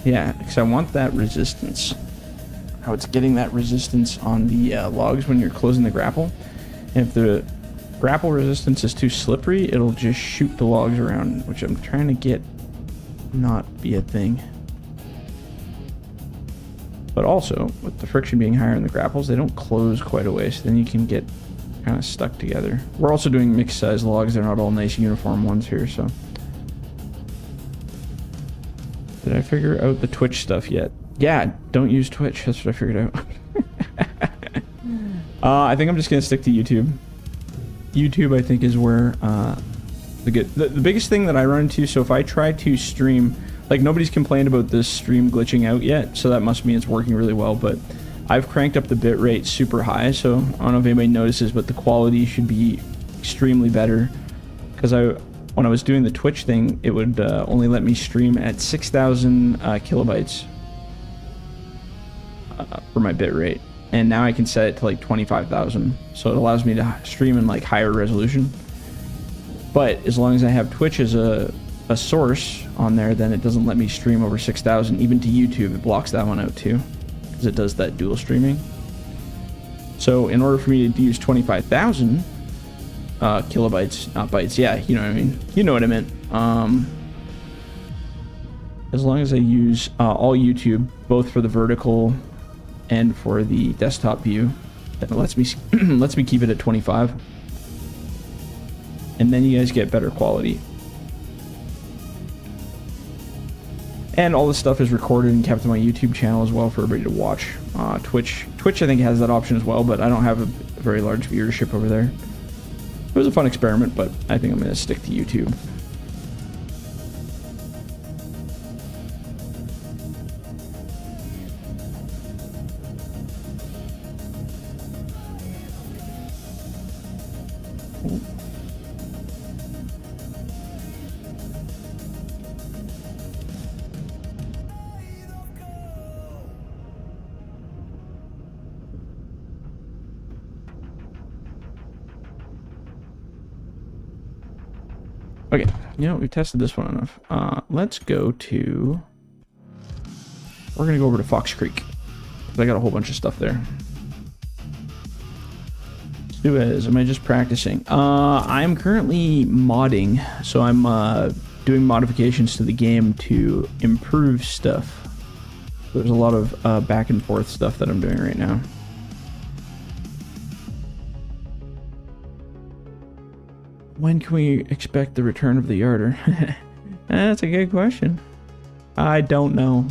Yeah, because I want that resistance. how it's getting that resistance on the logs when you're closing the grapple. And if the grapple resistance is too slippery, it'll just shoot the logs around, which I'm trying to get not be a thing. But also, with the friction being higher in the grapples, they don't close quite a way, so then you can get kind of stuck together. We're also doing mixed size logs. They're not all nice uniform ones here, so. Did I figure out the Twitch stuff yet? Yeah, don't use Twitch. That's what I figured out. I think I'm just going to stick to YouTube. YouTube, I think, is where the biggest thing that I run into. So if I try to stream, like, nobody's complained about this stream glitching out yet, so that must mean it's working really well. But I've cranked up the bit rate super high, so I don't know if anybody notices, but the quality should be extremely better. Because when I was doing the Twitch thing, it would only let me stream at 6,000 kilobytes for my bit rate. And now I can set it to like 25,000, so it allows me to stream in like higher resolution. But as long as I have Twitch as a source on there, then it doesn't let me stream over 6,000. Even to YouTube, it blocks that one out too, because it does that dual streaming. So in order for me to use 25,000 kilobytes, not bytes, yeah, you know what I mean. You know what I meant. As long as I use all YouTube, both for the vertical and for the desktop view, that lets me lets me keep it at 25, and then you guys get better quality. And all this stuff is recorded and kept on my YouTube channel as well for everybody to watch. Twitch I think has that option as well, but I don't have a very large viewership over there. It was a fun experiment, but I think I'm going to stick to YouTube. Okay, you know, we tested this one enough. Let's go to... We're going to go over to Fox Creek. I got a whole bunch of stuff there. Suez, am I just practicing? I'm currently modding, so I'm doing modifications to the game to improve stuff. There's a lot of back and forth stuff that I'm doing right now. When can we expect the return of the yarder? That's a good question. I don't know.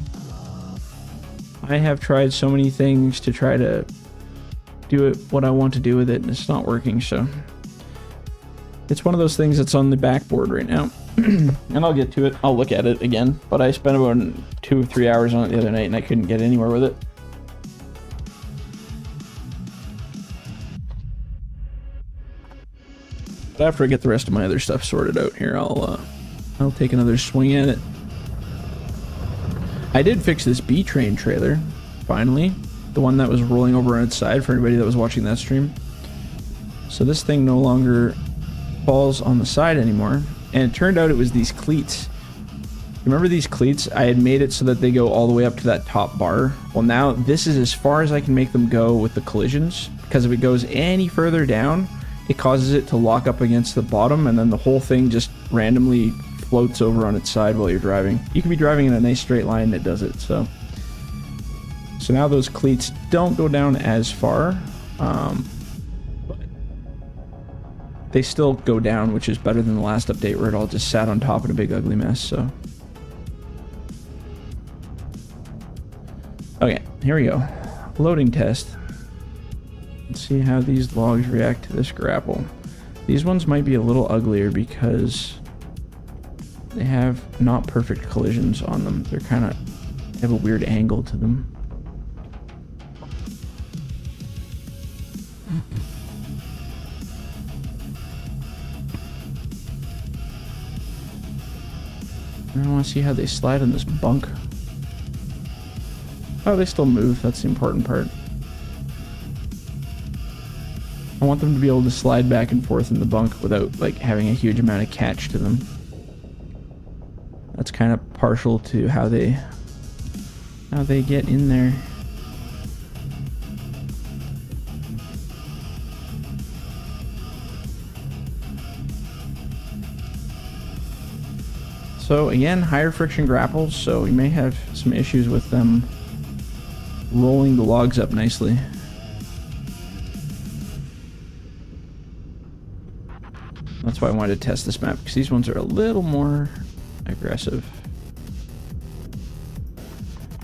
I have tried so many things to try to do it what I want to do with it, and it's not working, so it's one of those things that's on the backboard right now. And I'll get to it. I'll look at it again, but I spent about 2 or 3 hours on it the other night and I couldn't get anywhere with it. But after I get the rest of my other stuff sorted out here, I'll take another swing at it. I did fix this B-Train trailer, finally. The one that was rolling over on its side for anybody that was watching that stream. So this thing no longer falls on the side anymore. And it turned out it was these cleats. Remember these cleats? I had made it so that they go all the way up to that top bar. Well, now this is as far as I can make them go with the collisions, because if it goes any further down, it causes it to lock up against the bottom, and then the whole thing just randomly floats over on its side while you're driving. You can be driving in a nice straight line and it does it. So now those cleats don't go down as far, but they still go down, which is better than the last update where it all just sat on top in a big ugly mess. So okay, here we go. Loading test. Let's see how these logs react to this grapple. These ones might be a little uglier because they have not perfect collisions on them. They're kind of have a weird angle to them. I want to see how they slide in this bunk. Oh, they still move. That's the important part. I want them to be able to slide back and forth in the bunk without like having a huge amount of catch to them. That's kind of partial to how they get in there. So again, higher friction grapples, so you may have some issues with them rolling the logs up nicely. That's why I wanted to test this map, because these ones are a little more aggressive.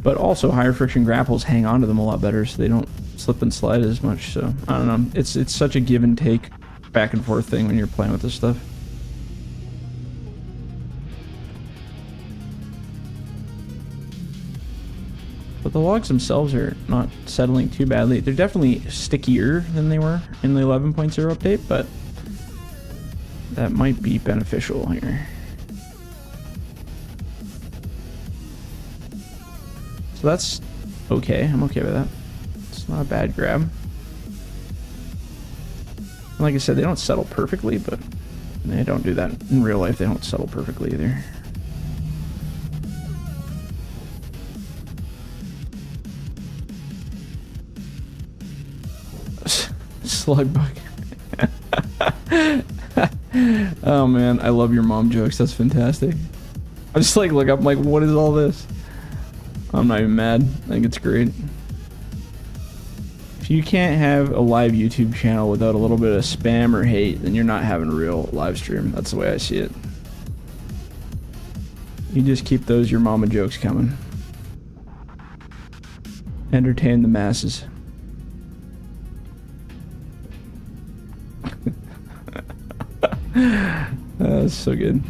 But also higher friction grapples hang on to them a lot better, so they don't slip and slide as much. So I don't know, it's such a give and take, back and forth thing when you're playing with this stuff. But the logs themselves are not settling too badly. They're definitely stickier than they were in the 11.0 update, but that might be beneficial here. So that's okay. I'm okay with that. It's not a bad grab. And like I said, they don't settle perfectly, but they don't do that in real life. They don't settle perfectly either. Slug bug. Oh man, I love your mom jokes. That's fantastic. I just like look up, I'm like, what is all this? I'm not even mad. I think it's great. If you can't have a live YouTube channel without a little bit of spam or hate, then you're not having a real live stream. That's the way I see it. You just keep those your mama jokes coming. Entertain the masses. That's so good.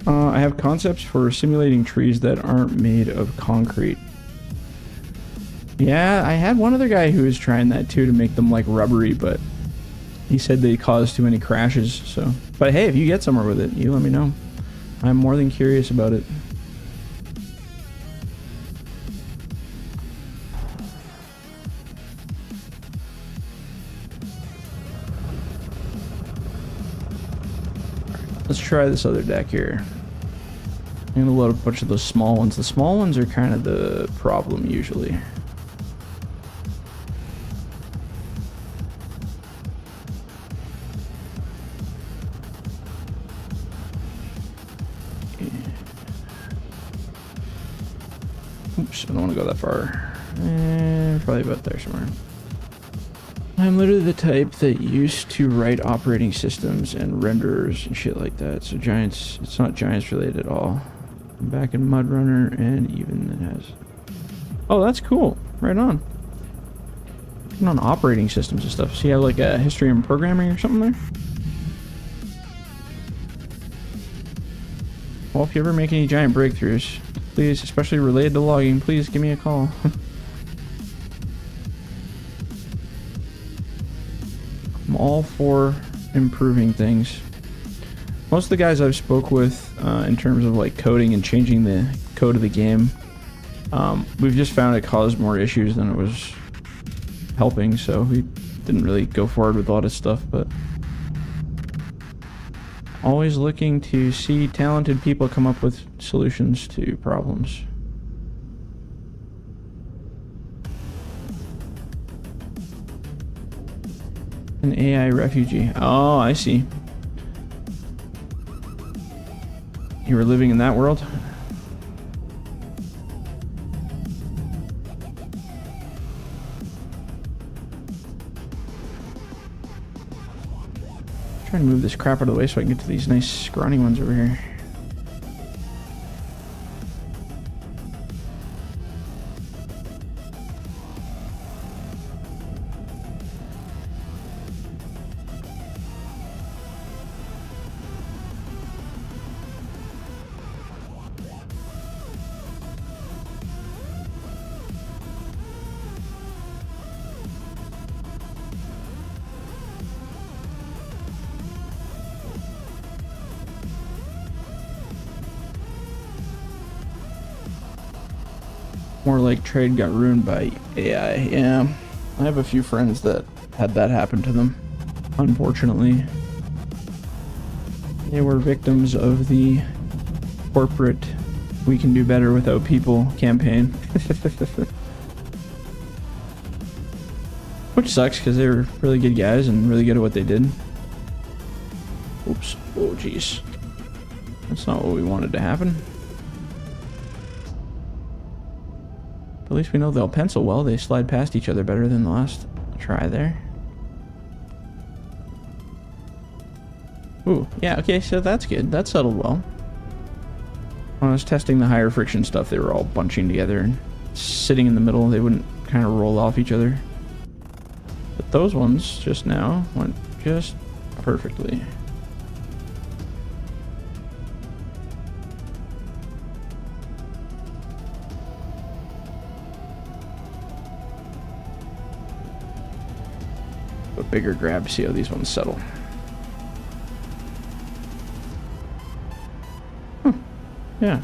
I have concepts for simulating trees that aren't made of concrete. Yeah, I had one other guy who was trying that too, to make them like rubbery, but he said they caused too many crashes. So, but hey, if you get somewhere with it, you let me know. I'm more than curious about it. Let's try this other deck here. I'm gonna load a bunch of those small ones. The small ones are kind of the problem usually. Oops, I don't want to go that far. Probably about there somewhere. I'm literally the type that used to write operating systems and renderers and shit like that. So Giants, it's not Giants related at all. I'm back in Mud Runner, and even it has. Oh, that's cool. Right on. Working on operating systems and stuff. So you have like a history in programming or something there? Well, if you ever make any giant breakthroughs, please, especially related to logging, please give me a call. I'm all for improving things. Most of the guys I've spoke with in terms of like coding and changing the code of the game, we've just found it caused more issues than it was helping, so we didn't really go forward with a lot of stuff, but always looking to see talented people come up with solutions to problems. An AI refugee. Oh, I see. You were living in that world? Trying to move this crap out of the way so I can get to these nice scrawny ones over here. More like trade got ruined by AI. Yeah, I have a few friends that had that happen to them. Unfortunately, they were victims of the corporate "we can do better without people" campaign. Which sucks because they were really good guys and really good at what they did. Oops. Oh, jeez. That's not what we wanted to happen. But at least we know they'll pencil well. They slide past each other better than the last try there. Ooh, yeah, okay, so that's good. That settled well. When I was testing the higher friction stuff, they were all bunching together and sitting in the middle. They wouldn't kind of roll off each other. But those ones just now went just perfectly. A bigger grab to see how these ones settle. Yeah.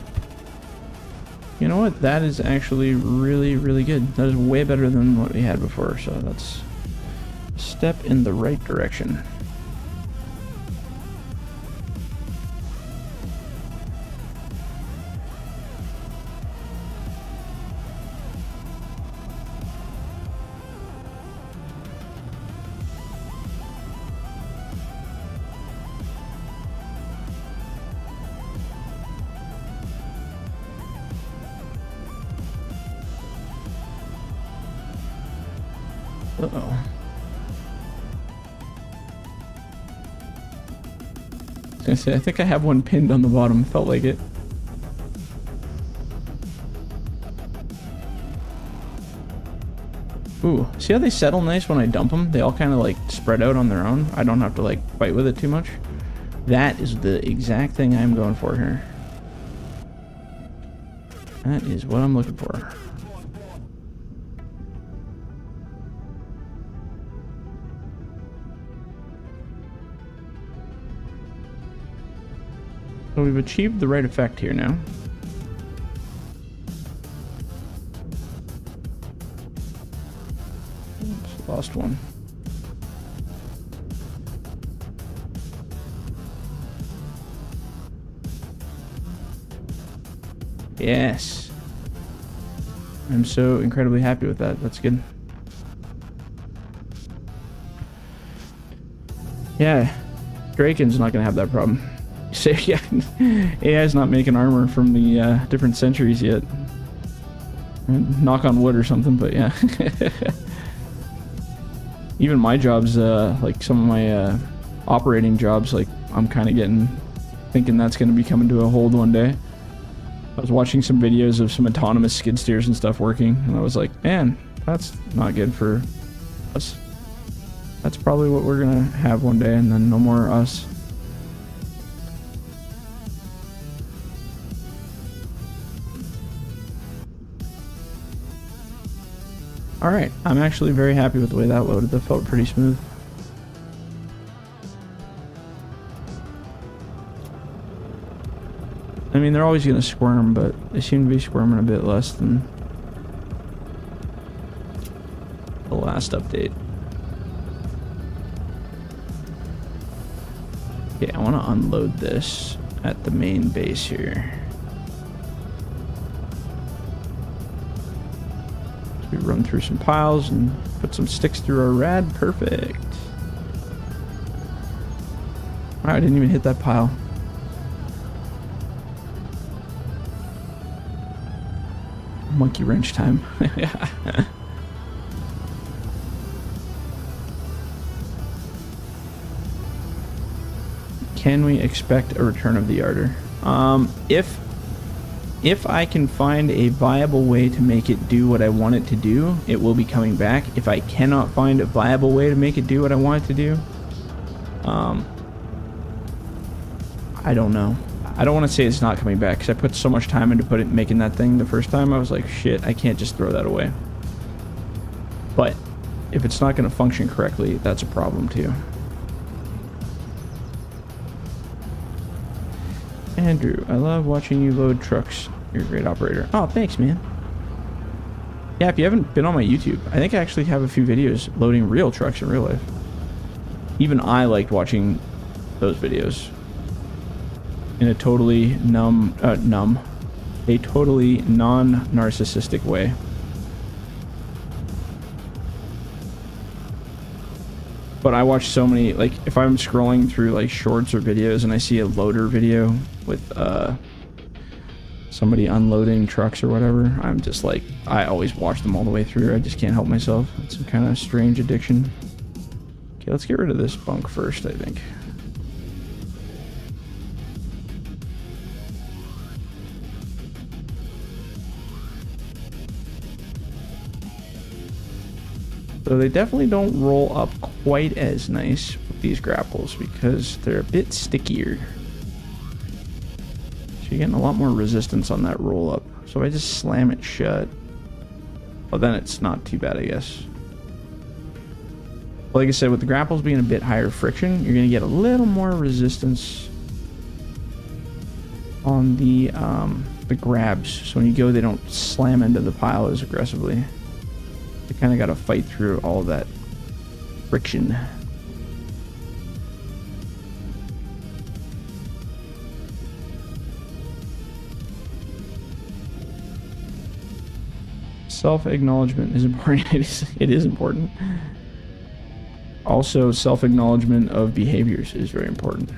You know what? That is actually really, really good. That is way better than what we had before, so that's a step in the right direction. Uh-oh. I was gonna say, I think I have one pinned on the bottom. Felt like it. Ooh, see how they settle nice when I dump them? They all kind of like spread out on their own. I don't have to like fight with it too much. That is the exact thing I'm going for here. That is what I'm looking for. So we've achieved the right effect here now. Oops, lost one. Yes. I'm so incredibly happy with that. That's good. Yeah. Draken's not going to have that problem. So yeah, AI's not making armor from the different centuries yet. Knock on wood or something, but yeah. Even my jobs, like some of my operating jobs, like I'm kind of thinking that's going to be coming to a hold one day. I was watching some videos of some autonomous skid steers and stuff working, and I was like, man, that's not good for us. That's probably what we're going to have one day, and then no more us. Alright, I'm actually very happy with the way that loaded. That felt pretty smooth. I mean, they're always going to squirm, but they seem to be squirming a bit less than the last update. Okay, I want to unload this at the main base here. We run through some piles and put some sticks through our rad. Perfect. Wow, I didn't even hit that pile. Monkey wrench time. Can we expect a return of the yarder? If I can find a viable way to make it do what I want it to do, it will be coming back. If I cannot find a viable way to make it do what I want it to do, I don't know. I don't want to say it's not coming back, because I put so much time into making that thing the first time. I was like, shit, I can't just throw that away. But if it's not going to function correctly, that's a problem too. Andrew, I love watching you load trucks. You're a great operator. Oh, thanks, man. Yeah, if you haven't been on my YouTube, I think I actually have a few videos loading real trucks in real life. Even I liked watching those videos. In a totally a totally non-narcissistic way. But I watch so many, like, if I'm scrolling through, like, shorts or videos and I see a loader video with, somebody unloading trucks or whatever, I'm just like, I always watch them all the way through. I just can't help myself. It's some kind of strange addiction. Okay, let's get rid of this bunk first, I think. So they definitely don't roll up quite as nice with these grapples because they're a bit stickier. So you're getting a lot more resistance on that roll up. So if I just slam it shut, well, then it's not too bad, I guess. Like I said, with the grapples being a bit higher friction, you're going to get a little more resistance on the grabs. So when you go, they don't slam into the pile as aggressively. You kind of got to fight through all that friction. Self-acknowledgement is important. It is important. Also, self-acknowledgement of behaviors is very important.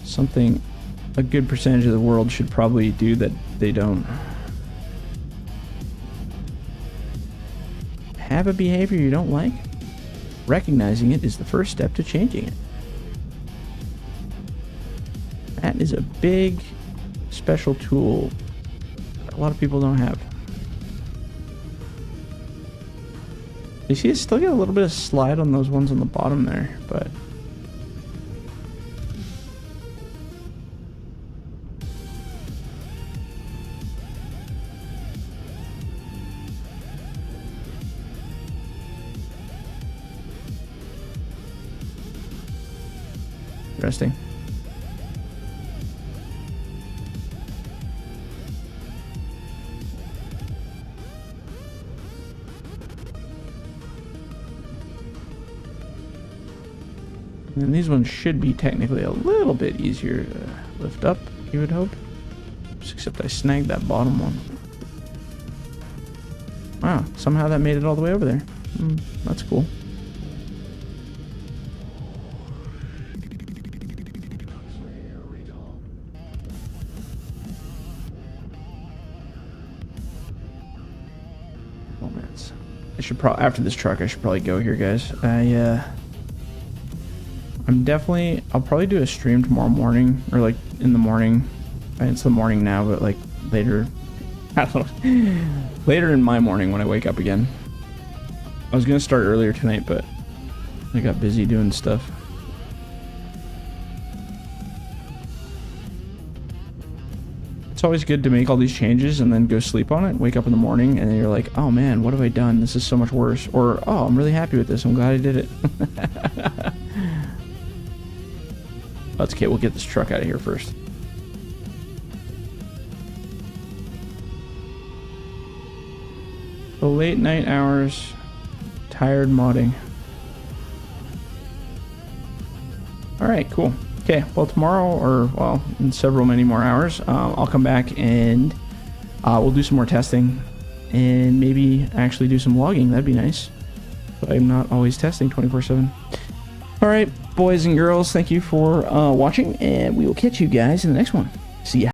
Something a good percentage of the world should probably do that they don't. Have a behavior you don't like. Recognizing it is the first step to changing it. That is a big, special tool that a lot of people don't have. You see, it's still got a little bit of slide on those ones on the bottom there, but interesting. And these ones should be technically a little bit easier to lift up, you would hope. Except I snagged that bottom one. Wow, somehow that made it all the way over there. That's cool. I should probably, after this truck, I should probably go here, guys. I'll probably do a stream tomorrow morning, or like in the morning. It's the morning now, but like later, I don't know, later in my morning when I wake up again. I was gonna start earlier tonight, but I got busy doing stuff. It's always good to make all these changes and then go sleep on it, wake up in the morning, and then you're like, oh man, what have I done? This is so much worse. Or, oh, I'm really happy with this. I'm glad I did it. That's okay, we'll get this truck out of here first. The late night hours, tired modding. Alright, cool. Okay, well tomorrow, or well, in many more hours, I'll come back and we'll do some more testing and maybe actually do some logging. That'd be nice. But I'm not always testing 24/7. Alright, boys and girls, thank you for watching, and we will catch you guys in the next one. See ya.